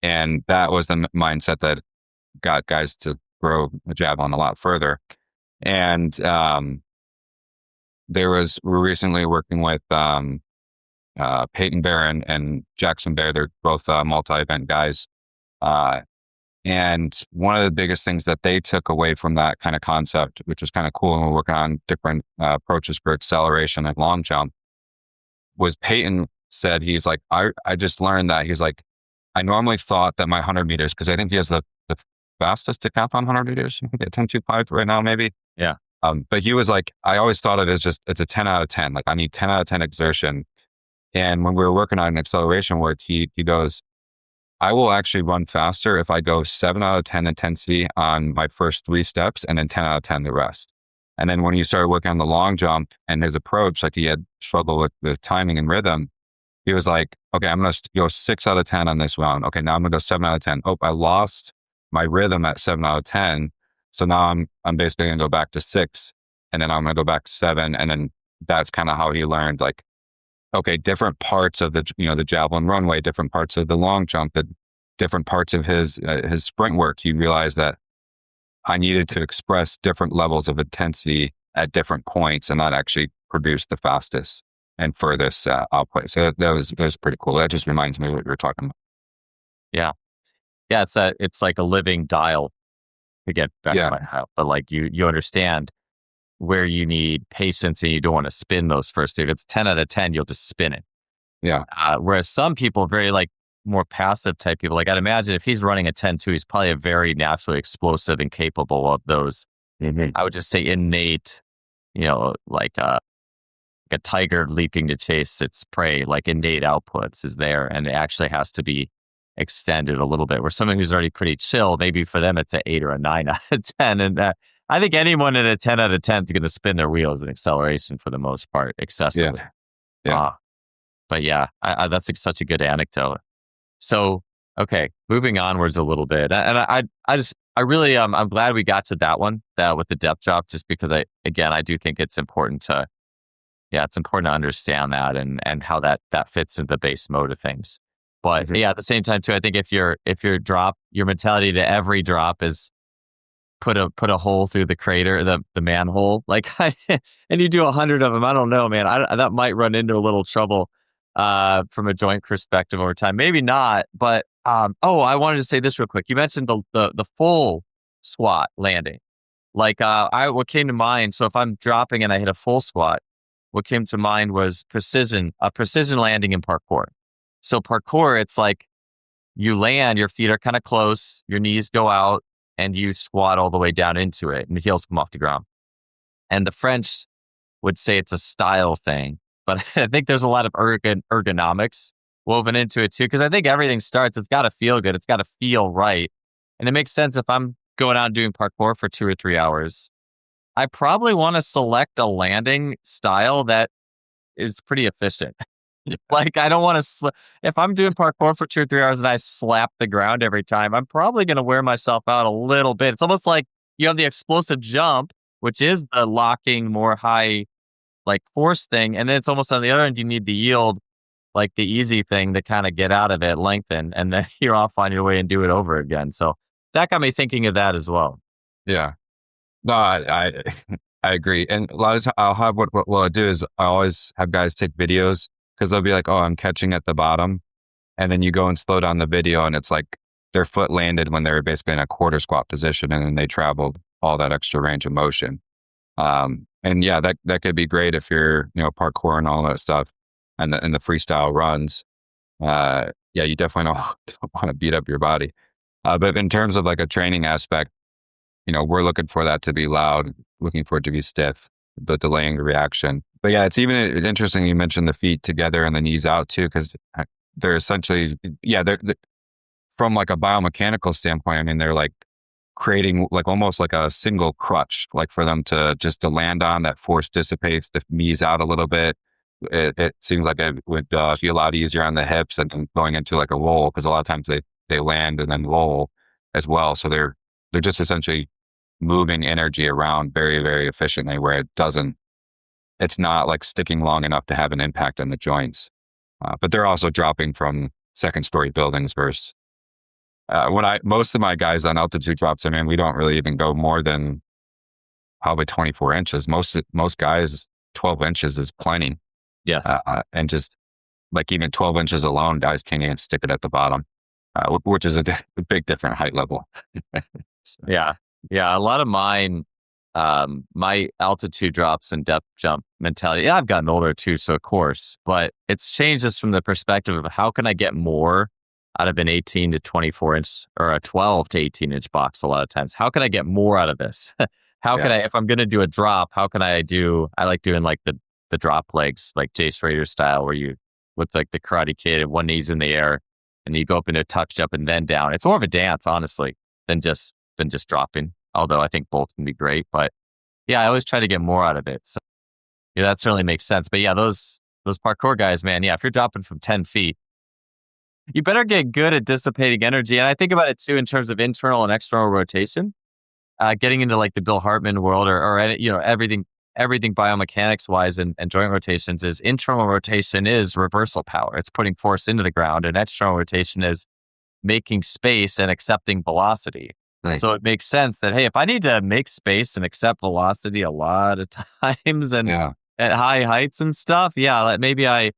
And that was the mindset that got guys to throw a javelin a lot further. And we're recently working with Peyton Bear and Jackson Bear. They're both multi-event guys. And one of the biggest things that they took away from that kind of concept, which was kind of cool, and we're working on different approaches for acceleration and long jump, was Peyton said, he's like, I just learned that. He's like, I normally thought that my 100 meters, because I think he has the fastest decathlon 100 meters, I think at 10.25 right now, maybe. Yeah. But he was like, I always thought of it as just, it's a 10 out of 10. Like I need 10 out of 10 exertion. And when we were working on an acceleration work, he goes, I will actually run faster if I go 7 out of 10 intensity on my first 3 steps and then 10 out of 10 the rest. And then when he started working on the long jump and his approach, like he had struggled with the timing and rhythm, he was like, okay, I'm going to go 6 out of 10 on this round. Okay, now I'm going to go 7 out of 10. Oh, I lost my rhythm at 7 out of 10. So now I'm basically going to go back to 6, and then I'm going to go back to 7. And then that's kind of how he learned, like, okay, different parts of the, the javelin runway, different parts of the long jump, the different parts of his sprint work. He realized that I needed to express different levels of intensity at different points, and that actually produced the fastest and furthest output. So that was pretty cool. That just reminds me of what you were talking about. Yeah. Yeah. It's like a living dial to get back to my house, but like you understand where you need patience and you don't want to spin those first. If it's 10 out of 10, you'll just spin it. Yeah. Whereas some people, very like more passive type people, like I'd imagine if he's running a 10-2, he's probably a very naturally explosive and capable of those. Mm-hmm. I would just say innate, like a tiger leaping to chase its prey, like innate outputs is there, and it actually has to be extended a little bit. Where someone who's already pretty chill, maybe for them it's an 8 or a 9 out of 10, and I think anyone at a 10 out of 10 is going to spin their wheels in acceleration for the most part, excessively. Yeah. But yeah, that's such a good anecdote. So, okay, moving onwards a little bit, and I really, I'm glad we got to that one, that with the depth drop, just because I do think it's important to understand that and how that fits into the base mode of things. But mm-hmm. Yeah, at the same time too, I think if your mentality to every drop is put a hole through the crater, the manhole, like, and you do 100 of them, I don't know, man, that might run into a little trouble from a joint perspective over time. Maybe not, but I wanted to say this real quick. You mentioned the full squat landing. Like what came to mind, so if I'm dropping and I hit a full squat, what came to mind was precision landing in parkour. So parkour, it's like you land, your feet are kind of close, your knees go out, and you squat all the way down into it, and the heels come off the ground. And the French would say it's a style thing, but I think there's a lot of ergonomics woven into it too, because I think everything starts, it's got to feel good, it's got to feel right. And it makes sense if I'm going out and doing parkour for 2 or 3 hours, I probably want to select a landing style that is pretty efficient. Like I don't want to, if I'm doing parkour for 2 or 3 hours and I slap the ground every time, I'm probably going to wear myself out a little bit. It's almost like you have the explosive jump, which is the locking, more high, like force thing. And then it's almost on the other end, you need the yield, like the easy thing to kind of get out of it, lengthen, and then you're off on your way and do it over again. So that got me thinking of that as well. Yeah. No, I agree. And a lot of times I'll have what I do is I always have guys take videos, because they'll be like, oh, I'm catching at the bottom. And then you go and slow down the video and it's like their foot landed when they were basically in a quarter squat position, and then they traveled all that extra range of motion. And yeah, that could be great if you're, parkour and all that stuff and the freestyle runs. Yeah, you definitely don't want to beat up your body. But in terms of like a training aspect, we're looking for that to be loud, looking for it to be stiff, the delaying the reaction. But yeah, it's even interesting you mentioned the feet together and the knees out too, because they're essentially, they're from like a biomechanical standpoint, I mean, they're like creating like almost like a single crutch, like for them to land on, that force dissipates, the knees out a little bit. It seems like it would be a lot easier on the hips and going into like a roll, because a lot of times they land and then roll as well. So they're just essentially moving energy around very, very efficiently, where it's not like sticking long enough to have an impact on the joints. But they're also dropping from second story buildings versus most of my guys on altitude drops, I mean, we don't really even go more than probably 24 inches. Most guys, 12 inches is plenty. Yes. And just like even 12 inches alone, guys can't even stick it at the bottom, which is a big different height level. So. Yeah. A lot of mine, my altitude drops and depth jump mentality. Yeah, I've gotten older too, so of course, but it's changed just from the perspective of how can I get more out of an 18 to 24 inch or a 12 to 18-inch box a lot of times. How can I get more out of this? How can I, if I'm going to do a drop, how can I like doing like the drop legs, like Jay Schrader style, where you, with like the Karate Kid, one knee's in the air and you go up into a tuck jump and then down. It's more of a dance, honestly, than just dropping. Although I think both can be great, but yeah, I always try to get more out of it. So yeah, that certainly makes sense. But yeah, those parkour guys, man, yeah, if you're dropping from 10 feet, you better get good at dissipating energy. And I think about it too in terms of internal and external rotation. Getting into like the Bill Hartman world or everything biomechanics wise and joint rotations is internal rotation is reversal power. It's putting force into the ground, and external rotation is making space and accepting velocity. Right. So it makes sense that, hey, if I need to make space and accept velocity a lot of times and at high heights and stuff, maybe I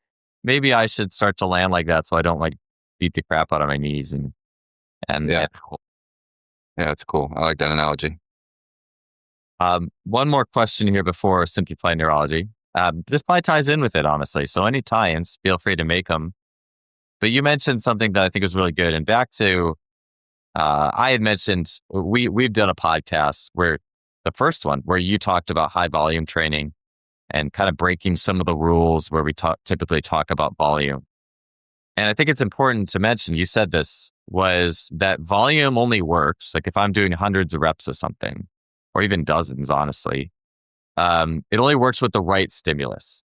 should start to land like that so I don't like beat the crap out of my knees and it's cool. I like that analogy. One more question here before Simplified Neurology. This probably ties in with it, honestly. So any tie-ins, feel free to make them. But you mentioned something that I think was really good. And back to, I had mentioned, we've done a podcast where the first one where you talked about high volume training and kind of breaking some of the rules where we typically talk about volume. And I think it's important to mention, you said this, was that volume only works, like if I'm doing hundreds of reps of something, or even dozens, honestly, it only works with the right stimulus.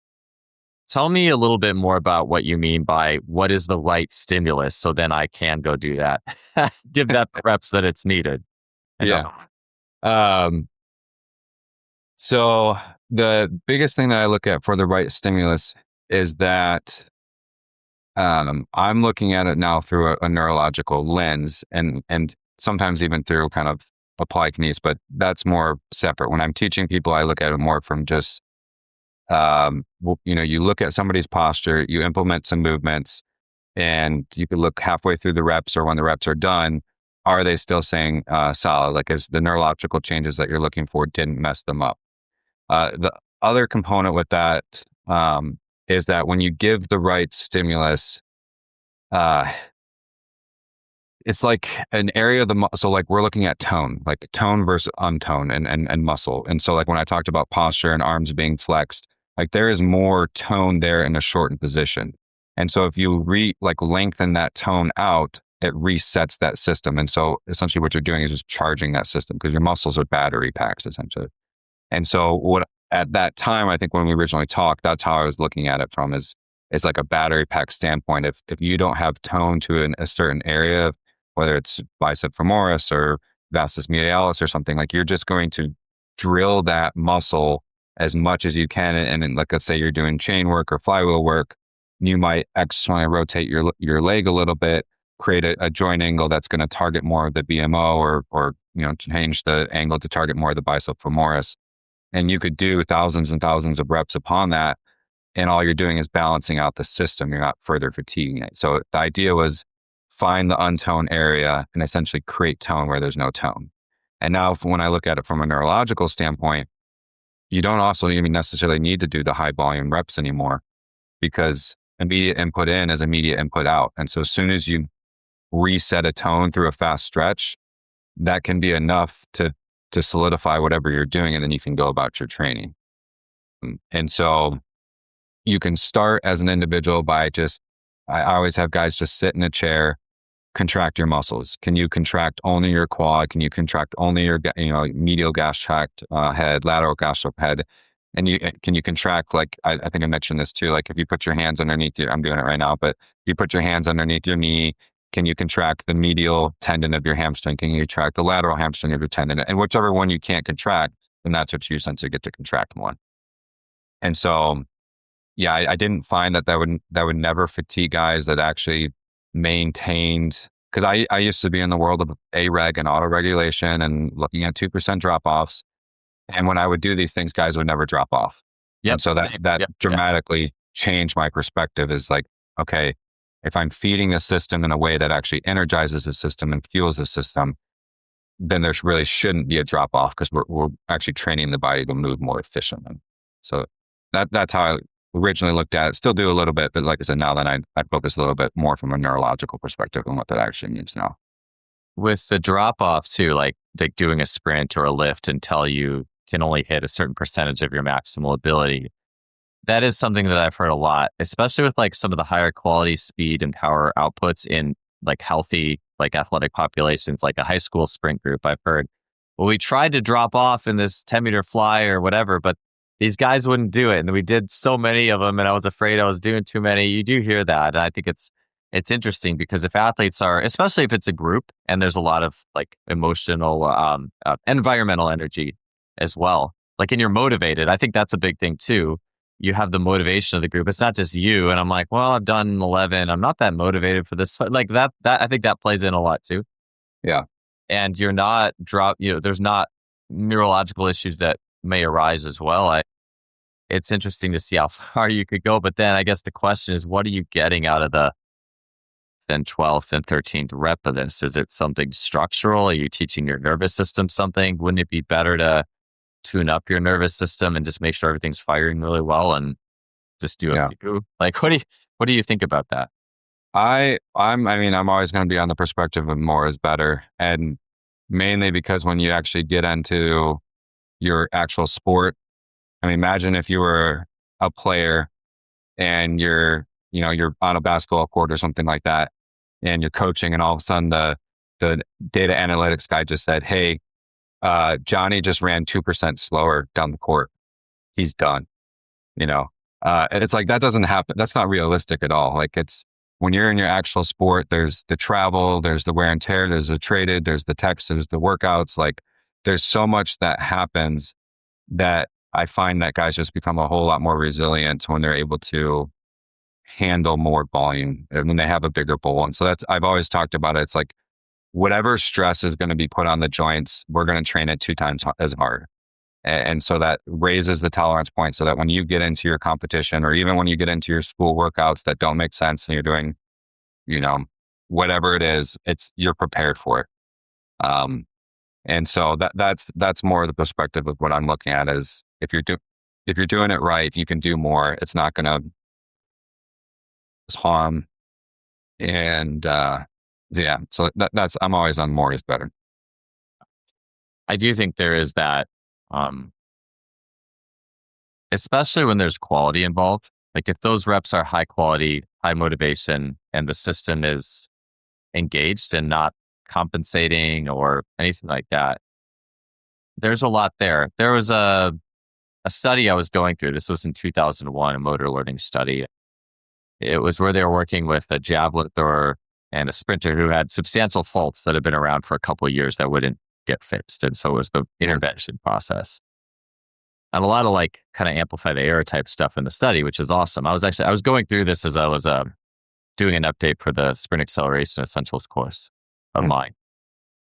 Tell me a little bit more about what you mean by what is the right stimulus, so then I can go do that. Give that the reps that it's needed. So the biggest thing that I look at for the right stimulus is that I'm looking at it now through a neurological lens and sometimes even through kind of applied kinesics, but that's more separate. When I'm teaching people, I look at it more from just, you look at somebody's posture, you implement some movements, and you could look halfway through the reps or when the reps are done, are they still staying solid? Like, is the neurological changes that you're looking for didn't mess them up? The other component with that is that when you give the right stimulus, it's like an area of the so like we're looking at tone, like tone versus untone and muscle. And so like when I talked about posture and arms being flexed, like there is more tone there in a shortened position. And so if you lengthen that tone out, it resets that system. And so essentially what you're doing is just charging that system because your muscles are battery packs essentially. And so at that time, I think when we originally talked, that's how I was looking at it from is like a battery pack standpoint. If you don't have tone to a certain area, whether it's bicep femoris or vastus medialis or something, like you're just going to drill that muscle as much as you can. And like, let's say you're doing chain work or flywheel work, you might externally rotate your leg a little bit, create a joint angle that's going to target more of the BMO or change the angle to target more of the bicep femoris. And you could do thousands and thousands of reps upon that. And all you're doing is balancing out the system. You're not further fatiguing it. So the idea was find the untoned area and essentially create tone where there's no tone. And now when I look at it from a neurological standpoint, you don't also even necessarily need to do the high volume reps anymore because immediate input in is immediate input out. And so as soon as you reset a tone through a fast stretch, that can be enough to solidify whatever you're doing, and then you can go about your training. And so you can start as an individual by I always have guys just sit in a chair, contract your muscles. Can you contract only your quad? Can you contract only your medial gas tract head, lateral gastric head? And can you contract, like, I think I mentioned this too, like if you put your hands underneath I'm doing it right now, but you put your hands underneath your knee, can you contract the medial tendon of your hamstring? Can you contract the lateral hamstring of your tendon? And whichever one you can't contract, then that's what you essentially get to contract one. And so, yeah, I didn't find that would never fatigue guys that actually maintained, because I used to be in the world of AREG and auto-regulation and looking at 2% drop-offs. And when I would do these things, guys would never drop off. Yep. And so that dramatically changed my perspective is like, okay, if I'm feeding the system in a way that actually energizes the system and fuels the system, then there really shouldn't be a drop off because we're actually training the body to move more efficiently. So that's how originally looked at. Still do a little bit, but like I said, now that I focus a little bit more from a neurological perspective on what that actually means now. With the drop off too, like doing a sprint or a lift until you can only hit a certain percentage of your maximal ability. That is something that I've heard a lot, especially with like some of the higher quality speed and power outputs in like healthy, like athletic populations, like a high school sprint group. I've heard, well, we tried to drop off in this 10-meter fly or whatever, but these guys wouldn't do it. And we did so many of them and I was afraid I was doing too many. You do hear that. And I think it's interesting because if athletes are, especially if it's a group and there's a lot of like emotional, environmental energy as well, like and you're motivated, I think that's a big thing too. You have the motivation of the group. It's not just you. And I'm like, well, I've done 11. I'm not that motivated for this. Like that I think that plays in a lot too. Yeah. And you're not there's not neurological issues that may arise as well. It's interesting to see how far you could go. But then I guess the question is, what are you getting out of the then 12th and 13th rep of this? Is it something structural? Are you teaching your nervous system something? Wouldn't it be better to tune up your nervous system and just make sure everything's firing really well and just do a few? Like, what do you think about that? I'm always going to be on the perspective of more is better. And mainly because when you actually get into your actual sport, I mean, imagine if you were a player and you're on a basketball court or something like that, and you're coaching and all of a sudden the data analytics guy just said, hey, Johnny just ran 2% slower down the court. He's done. It's like, that doesn't happen. That's not realistic at all. Like it's when you're in your actual sport, there's the travel, there's the wear and tear, there's the traded, there's the text, there's the workouts. Like there's so much that happens that I find that guys just become a whole lot more resilient when they're able to handle more volume and when they have a bigger goal. And so I've always talked about it. It's like, whatever stress is going to be put on the joints, we're going to train it 2 times as hard. And so that raises the tolerance point so that when you get into your competition or even when you get into your school workouts that don't make sense and you're doing, whatever it is, you're prepared for it. And so that's more the perspective of what I'm looking at is if you're doing it right, you can do more. It's not going to harm. And, so that's I'm always on more is better. I do think there is that, especially when there's quality involved. Like if those reps are high quality, high motivation, and the system is engaged and not compensating or anything like that, there's a lot there. There was a study I was going through. This was in 2001, a motor learning study. It was where they were working with a javelin thrower and a sprinter who had substantial faults that had been around for a couple of years that wouldn't get fixed. And so it was the intervention process. And a lot of like kind of amplify the error type stuff in the study, which is awesome. I was going through this as I was doing an update for the Sprint Acceleration Essentials course of mine.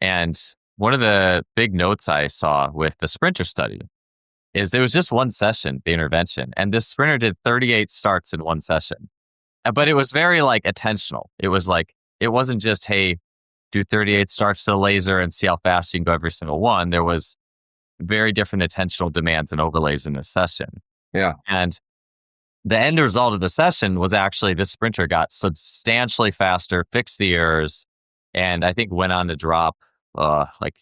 And one of the big notes I saw with the sprinter study is there was just one session, the intervention, and this sprinter did 38 starts in one session. But it was very like attentional. It was like, it wasn't just, hey, do 38 starts to the laser and see how fast you can go every single one. There was very different attentional demands and overlays in this session. Yeah. And the end result of the session was actually this sprinter got substantially faster, fixed the errors, and I think went on to drop like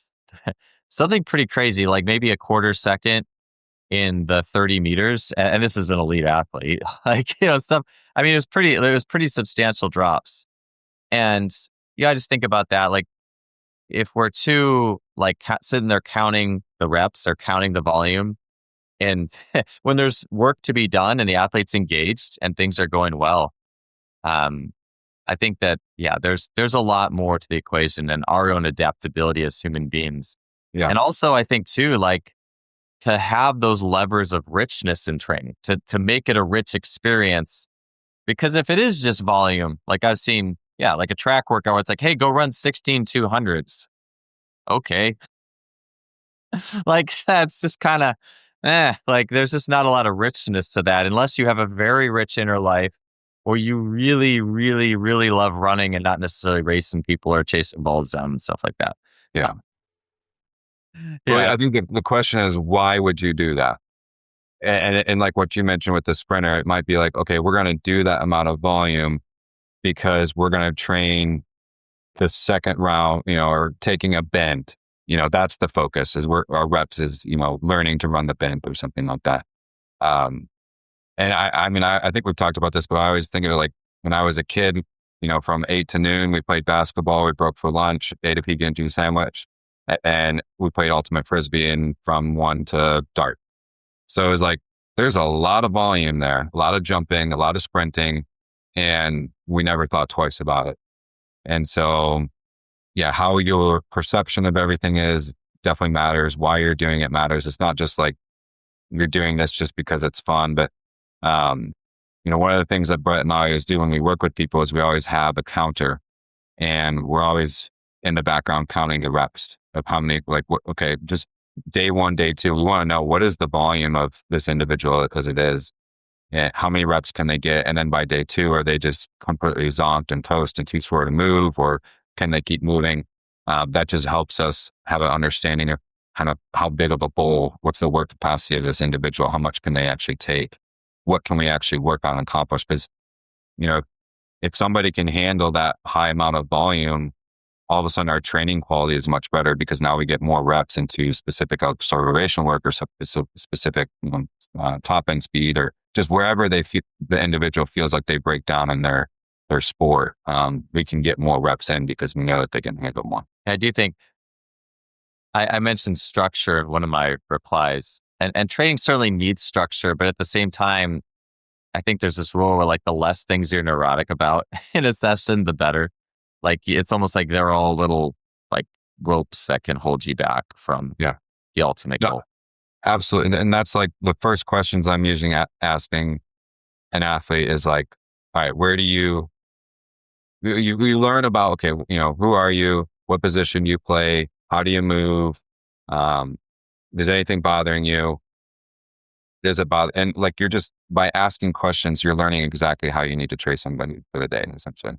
something pretty crazy, like maybe a quarter second in the 30 meters. And this is an elite athlete. Like, stuff. I mean, it was pretty substantial drops. And I just think about that. Like if we're too like sitting there counting the reps or counting the volume, and when there's work to be done and the athlete's engaged and things are going well, I think that, there's a lot more to the equation and our own adaptability as human beings. Yeah. And also I think too, like to have those levers of richness in training, to make it a rich experience. Because if it is just volume, like I've seen, like a track workout where it's like, hey, go run 16 200s. Okay. Like that's just kind of, like there's just not a lot of richness to that unless you have a very rich inner life or you really, really, really love running and not necessarily racing people or chasing balls down and stuff like that. Yeah. Well, I think the question is, why would you do that? and like what you mentioned with the sprinter, it might be like, okay, we're going to do that amount of volume because we're going to train the second round, or taking a bend. That's the focus is our reps is, learning to run the bend or something like that. And I think we've talked about this, but I always think of it like when I was a kid, from 8 to noon, we played basketball, we broke for lunch, ate a PB&J sandwich, and we played ultimate frisbee and from 1 to dart. So it was like, there's a lot of volume there, a lot of jumping, a lot of sprinting, and we never thought twice about it. And so, yeah, how your perception of everything is definitely matters. Why you're doing it matters. It's not just like you're doing this just because it's fun, but one of the things that Brett and I always do when we work with people is we always have a counter, and we're always in the background counting the reps of how many, okay, just day 1, day 2, we want to know what is the volume of this individual as it is, and how many reps can they get? And then by day 2, are they just completely zonked and toast and too sore to move, or can they keep moving? That just helps us have an understanding of kind of how big of a bowl, what's the work capacity of this individual, how much can they actually take? What can we actually work on and accomplish? Because, if somebody can handle that high amount of volume, all of a sudden our training quality is much better because now we get more reps into specific acceleration work or specific top end speed, or just wherever they feel the individual feels like they break down in their sport. We can get more reps in because we know that they can handle more. I do think I mentioned structure in one of my replies, and training certainly needs structure, but at the same time, I think there's this rule where like the less things you're neurotic about in a session, the better. Like it's almost like they're all little like ropes that can hold you back from the ultimate goal. Absolutely. And that's like the first questions I'm usually asking an athlete is like, all right, where do you learn about, okay, who are you? What position you play? How do you move? Is anything bothering you? Does it bother? And like, you're just, by asking questions, you're learning exactly how you need to train somebody for the day, essentially.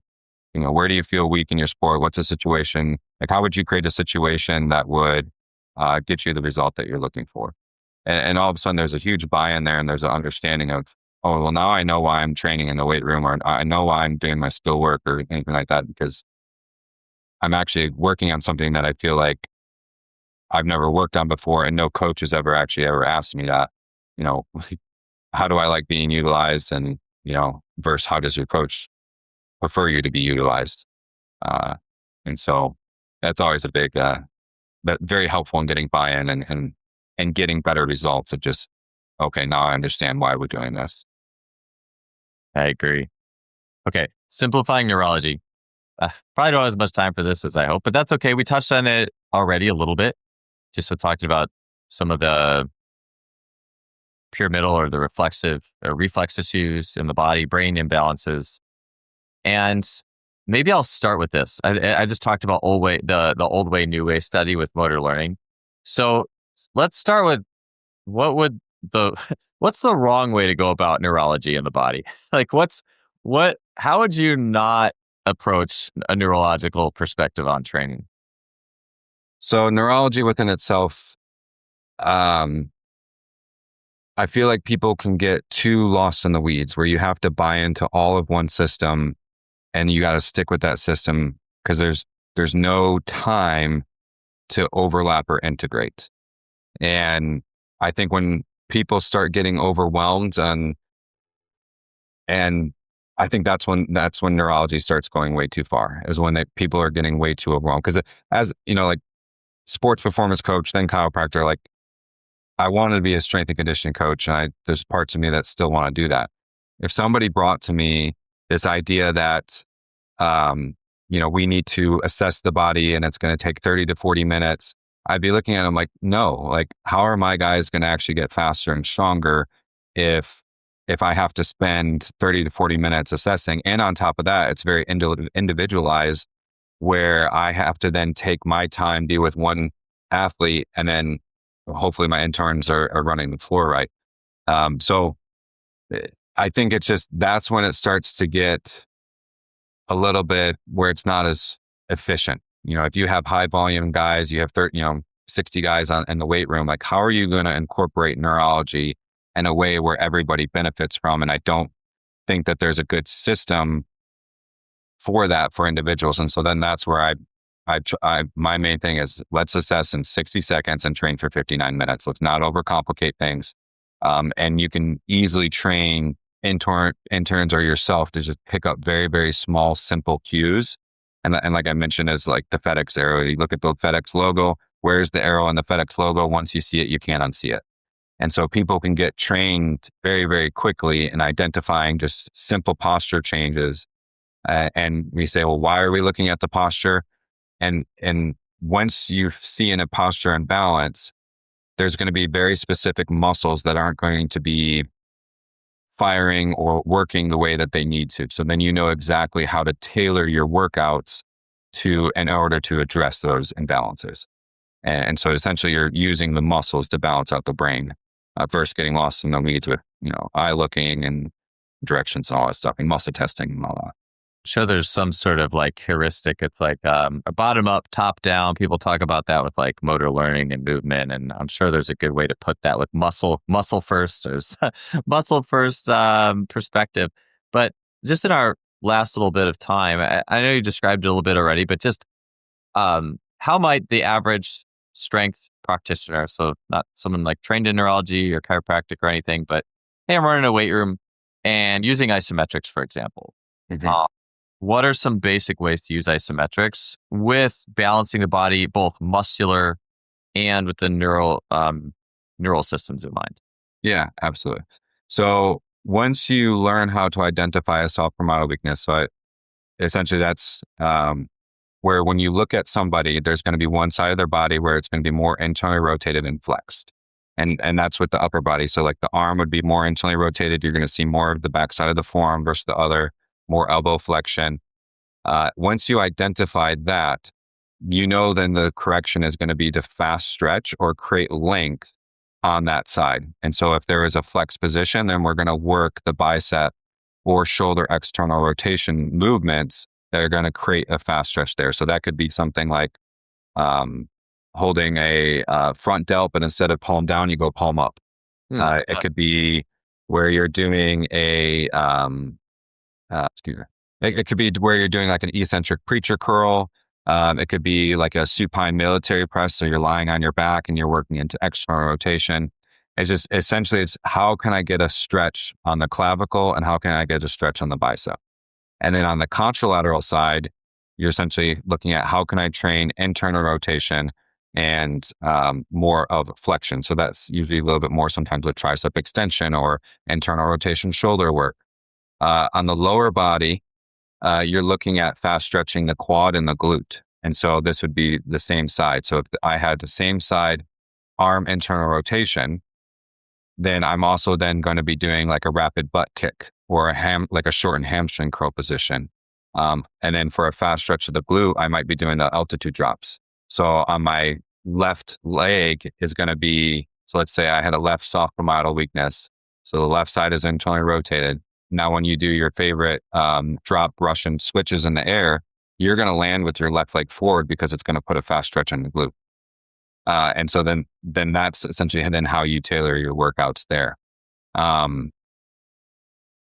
Where do you feel weak in your sport? What's a situation? Like, how would you create a situation that would get you the result that you're looking for? And all of a sudden there's a huge buy-in there, and there's an understanding of, oh, well, now I know why I'm training in the weight room, or I know why I'm doing my skill work or anything like that, because I'm actually working on something that I feel like I've never worked on before. And no coach has ever asked me that, how do I like being utilized? And, versus how does your coach prefer you to be utilized? And so that's always a big, but very helpful in getting buy-in and getting better results of just, okay, now I understand why we're doing this. I agree. Okay. Simplifying neurology. Probably don't have as much time for this as I hope, but that's okay. We touched on it already a little bit. Just talking about some of the pyramidal or the reflex issues in the body, brain imbalances. And maybe I'll start with this. I just talked about the old way, new way study with motor learning. So let's start with what's the wrong way to go about neurology in the body? Like how would you not approach a neurological perspective on training? So neurology within itself, I feel like people can get too lost in the weeds where you have to buy into all of one system and you got to stick with that system because there's no time to overlap or integrate. And I think when people start getting overwhelmed and I think that's when neurology starts going way too far, is when people are getting way too overwhelmed. Because as like sports performance coach, then chiropractor, like I wanted to be a strength and conditioning coach, and there's parts of me that still want to do that. If somebody brought to me this idea that, we need to assess the body and it's going to take 30 to 40 minutes, I'd be looking at them like, no, like how are my guys going to actually get faster and stronger if I have to spend 30 to 40 minutes assessing? And on top of that, it's very individualized, where I have to then take my time, be with one athlete, and then hopefully my interns are running the floor right. So I think it's just, that's when it starts to get a little bit where it's not as efficient. If you have high volume guys, you have 60 guys in the weight room, like how are you going to incorporate neurology in a way where everybody benefits from. And I don't think that there's a good system for that for individuals. And so then that's where my main thing is, let's assess in 60 seconds and train for 59 minutes. Let's not overcomplicate things. And you can easily train interns or yourself to just pick up very, very small, simple cues. And like I mentioned, is like the FedEx arrow. You look at the FedEx logo. Where's the arrow on the FedEx logo? Once you see it, you can't unsee it. And so people can get trained very, very quickly in identifying just simple posture changes. And we say, well, why are we looking at the posture? And once you see in a posture imbalance, there's going to be very specific muscles that aren't going to be firing or working the way that they need to. So then you know exactly how to tailor your workouts in order to address those imbalances. And so essentially you're using the muscles to balance out the brain versus getting lost in the weeds with, eye looking and directions and all that stuff and muscle testing and all that. Sure, there's some sort of like heuristic. It's like a bottom up, top down. People talk about that with like motor learning and movement, and I'm sure there's a good way to put that with muscle first. There's muscle first perspective. But just in our last little bit of time, I know you described it a little bit already, but just how might the average strength practitioner, so not someone like trained in neurology or chiropractic or anything, but hey, I'm running a weight room and using isometrics, for example. Mm-hmm. What are some basic ways to use isometrics with balancing the body, both muscular and with the neural systems in mind? Yeah, absolutely. So once you learn how to identify a soft femoroidal weakness, so essentially that's where when you look at somebody, there's going to be one side of their body where it's going to be more internally rotated and flexed. And that's with the upper body. So like the arm would be more internally rotated. You're going to see more of the backside of the forearm versus the other, more elbow flexion. Once you identify that, then the correction is going to be to fast stretch or create length on that side. And so if there is a flex position, then we're going to work the bicep or shoulder external rotation movements that are going to create a fast stretch there. So that could be something like holding a front delt, but instead of palm down, you go palm up. It could be where you're doing it could be where you're doing like an eccentric preacher curl. It could be like a supine military press. So you're lying on your back and you're working into external rotation. It's just essentially it's how can I get a stretch on the clavicle and how can I get a stretch on the bicep? And then on the contralateral side, you're essentially looking at how can I train internal rotation and more of flexion. So that's usually a little bit more sometimes with tricep extension or internal rotation shoulder work. On the lower body, you're looking at fast stretching the quad and the glute. And so this would be the same side. So if I had the same side arm internal rotation, then I'm also then going to be doing like a rapid butt kick or like a shortened hamstring curl position. And then for a fast stretch of the glute, I might be doing the altitude drops. So on my left leg is going to be, so let's say I had a left soft femoroidal weakness. So the left side is internally rotated. Now, when you do your favorite drop Russian switches in the air, you're going to land with your left leg forward because it's going to put a fast stretch on the glute. And so then that's essentially then how you tailor your workouts there.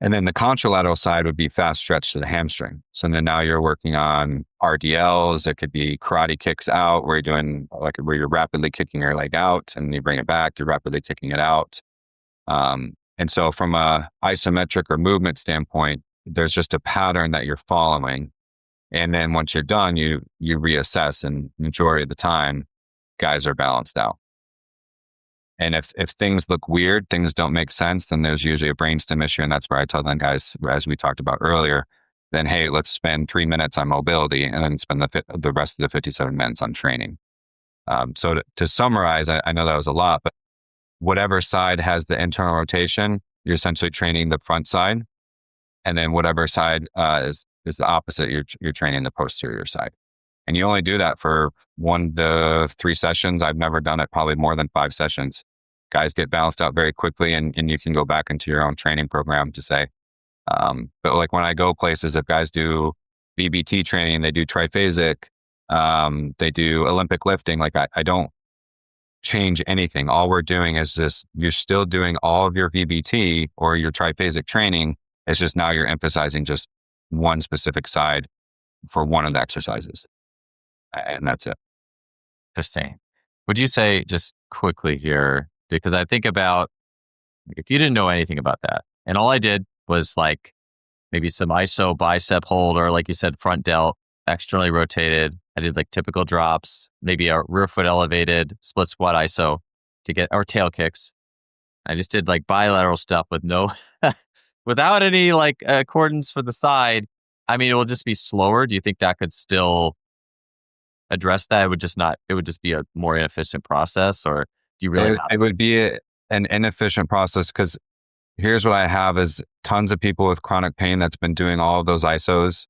And then the contralateral side would be fast stretch to the hamstring. So then now you're working on RDLs. It could be karate kicks out where you're doing where you're rapidly kicking your leg out and you bring it back, you're rapidly kicking it out. And so from a isometric or movement standpoint, there's just a pattern that you're following. And then once you're done, you reassess, and majority of the time, guys are balanced out. And if things look weird, things don't make sense, then there's usually a brainstem issue. And that's where I tell them guys, as we talked about earlier, then, hey, let's spend 3 minutes on mobility and then spend the rest of the 57 minutes on training. So to summarize, I know that was a lot, but whatever side has the internal rotation, you're essentially training the front side. And then whatever side is the opposite, you're training the posterior side. And you only do that for 1 to 3 sessions. I've never done it probably more than 5 sessions. Guys get balanced out very quickly and you can go back into your own training program to say, but like when I go places, if guys do BBT training, they do triphasic, they do Olympic lifting, like I don't change anything. All we're doing is just, you're still doing all of your VBT or your triphasic training. It's just now you're emphasizing just one specific side for one of the exercises. And that's it. Interesting. Would you say, just quickly here, because I think about, if you didn't know anything about that, and all I did was like maybe some iso bicep hold, or like you said, front delt, externally rotated. I did like typical drops, maybe a rear foot elevated, split squat iso to get, or tail kicks. I just did like bilateral stuff with no, without any like accordance for the side. I mean, it will just be slower. Do you think that could still address that? It would just be a more inefficient process, or do you really? It would be an inefficient process, because here's what I have is tons of people with chronic pain that's been doing all of those isos.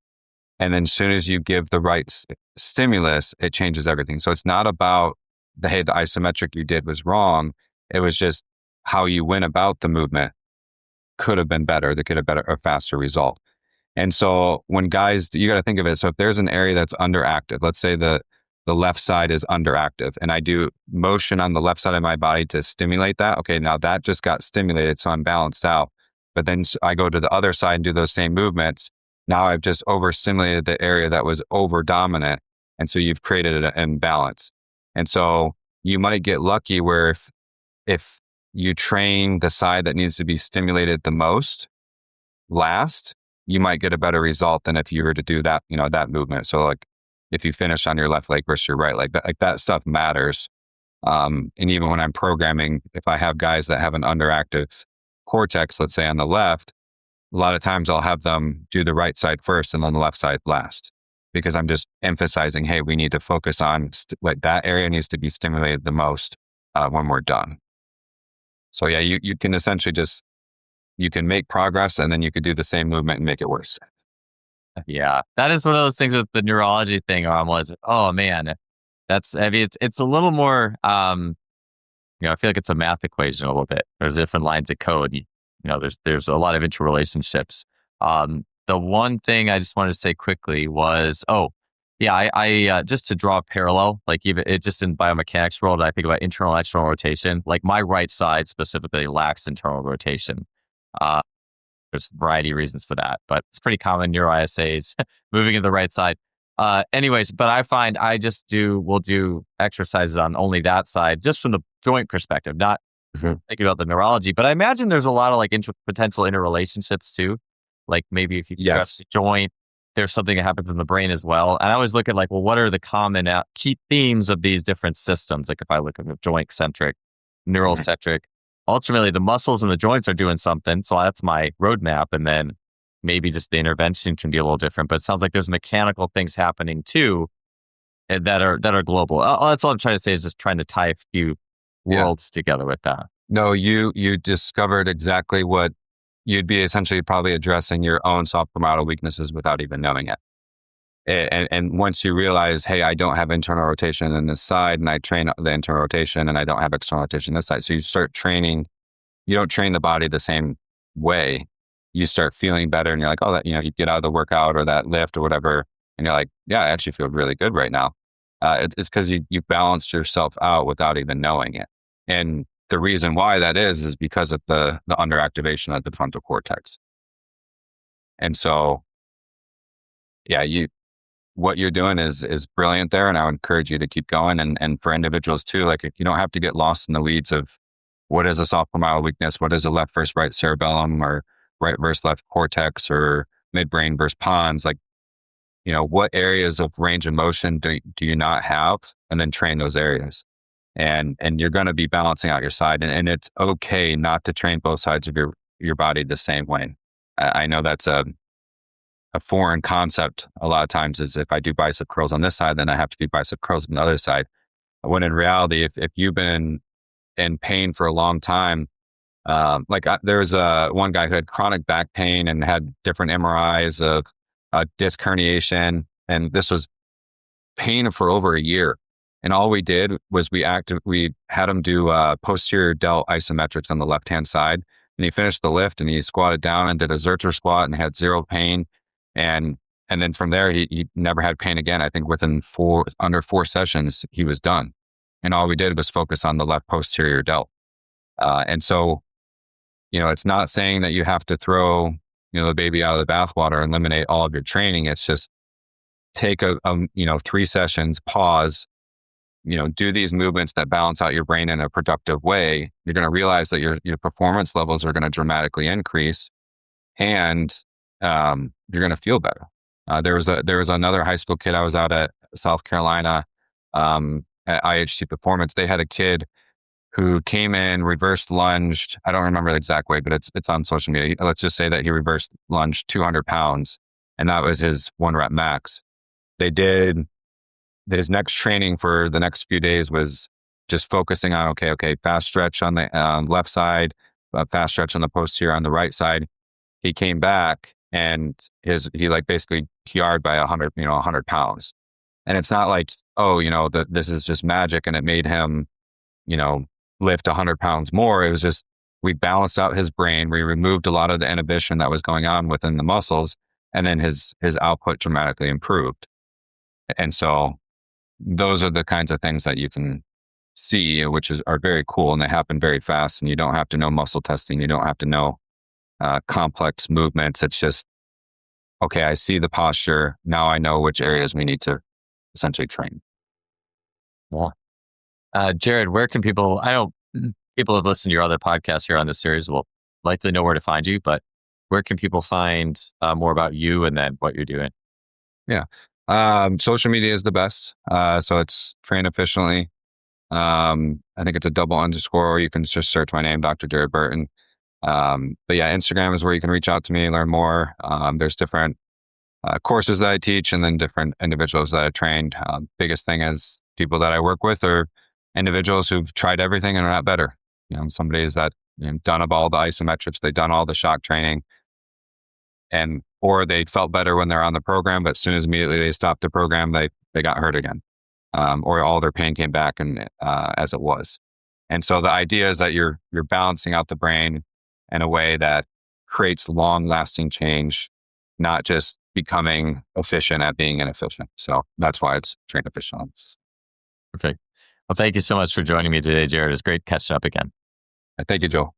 And then as soon as you give the right stimulus, it changes everything. So it's not about hey, the isometric you did was wrong. It was just how you went about the movement could have been better. That could have been a faster result. And so when guys, you got to think of it. So if there's an area that's underactive, let's say the left side is underactive, and I do motion on the left side of my body to stimulate that. Okay, now that just got stimulated, so I'm balanced out. But then I go to the other side and do those same movements. Now I've just overstimulated the area that was over dominant. And so you've created an imbalance. And so you might get lucky where if you train the side that needs to be stimulated the most last, you might get a better result than if you were to do that, that movement. So like if you finish on your left leg versus your right leg, that stuff matters. And even when I'm programming, if I have guys that have an underactive cortex, let's say on the left, a lot of times I'll have them do the right side first and then the left side last, because I'm just emphasizing, hey, we need to focus on like that area needs to be stimulated the most when we're done. So yeah, you can essentially you can make progress, and then you could do the same movement and make it worse. Yeah, that is one of those things with the neurology thing. Where I'm like, oh man, it's a little more. I feel like it's a math equation a little bit. There's different lines of code. There's a lot of interrelationships. The one thing I just wanted to say quickly was, I just to draw a parallel, like even it just in biomechanics world, I think about internal and external rotation. Like my right side specifically lacks internal rotation. There's a variety of reasons for that, but it's pretty common neuro ISAs moving to the right side. Anyways, but I find we'll do exercises on only that side, just from the joint perspective, not thinking about the neurology. But I imagine there's a lot of like potential interrelationships too. Like maybe if you stress the joint, there's something that happens in the brain as well. And I always look at like, well, what are the common key themes of these different systems? Like if I look at the joint centric, neural centric, ultimately the muscles and the joints are doing something. So that's my roadmap. And then maybe just the intervention can be a little different, but it sounds like there's mechanical things happening too that are global. That's all I'm trying to say, is just trying to tie a few worlds together with that. No, you discovered exactly what you'd be essentially probably addressing your own soft palmar weaknesses without even knowing it. And once you realize, hey, I don't have internal rotation in this side, and I train the internal rotation, and I don't have external rotation in this side. So you start training, you don't train the body the same way. You start feeling better, and you're like, oh, that, you get out of the workout or that lift or whatever, and you're like, yeah, I actually feel really good right now. It's because you balanced yourself out without even knowing it. And the reason why that is because of the underactivation of the frontal cortex. And so, yeah, what you're doing is brilliant there. And I would encourage you to keep going. And for individuals too, like you don't have to get lost in the weeds of what is a soft palmar weakness, what is a left versus right cerebellum, or right versus left cortex, or midbrain versus pons. Like, what areas of range of motion do you not have, and then train those areas. And you're going to be balancing out your side. And it's okay not to train both sides of your body the same way. I know that's a foreign concept a lot of times, is if I do bicep curls on this side, then I have to do bicep curls on the other side. When in reality, if you've been in pain for a long time, there's one guy who had chronic back pain and had different MRIs of disc herniation. And this was pain for over a year. And all we did was we had him do posterior delt isometrics on the left-hand side. And he finished the lift and he squatted down and did a Zercher squat and had zero pain. And then from there, he never had pain again. I think within under 4 sessions, he was done. And all we did was focus on the left posterior delt. And so, it's not saying that you have to throw, the baby out of the bathwater and eliminate all of your training. It's just take 3 sessions, pause, do these movements that balance out your brain in a productive way. You're going to realize that your performance levels are going to dramatically increase, and you're going to feel better. There was another high school kid I was out at South Carolina at IHT Performance. They had a kid who came in, reverse lunged. I don't remember the exact way, but it's on social media. Let's just say that he reverse lunged 200 pounds, and that was his 1 rep max. His next training for the next few days was just focusing on, okay, fast stretch on the left side, fast stretch on the posterior on the right side. He came back and he like basically PR'd by 100 pounds. And it's not like, that this is just magic and it made him, lift 100 pounds more. It was just, we balanced out his brain. We removed a lot of the inhibition that was going on within the muscles, and then his output dramatically improved. And so those are the kinds of things that you can see, which are very cool, and they happen very fast. And you don't have to know muscle testing. You don't have to know complex movements. It's just, okay, I see the posture. Now I know which areas we need to essentially train. Well, Jarod, where can people, I know people have listened to your other podcasts here on this series will likely know where to find you, but where can people find more about you and then what you're doing? Yeah. Social media is the best. So it's Train Efficiently. I think it's a double underscore, or you can just search my name, Dr. Jarod Burton. But yeah, Instagram is where you can reach out to me, learn more. There's different courses that I teach, and then different individuals that I trained. Biggest thing is people that I work with are individuals who've tried everything and are not better. Somebody's that done all the isometrics, they've done all the shock training, or they felt better when they're on the program, but as soon as immediately they stopped the program, they got hurt again, or all their pain came back and as it was. And so the idea is that you're balancing out the brain in a way that creates long-lasting change, not just becoming efficient at being inefficient. So that's why it's Train Efficient. Perfect. Well, thank you so much for joining me today, Jarod. It's great catching up again. Thank you, Joel.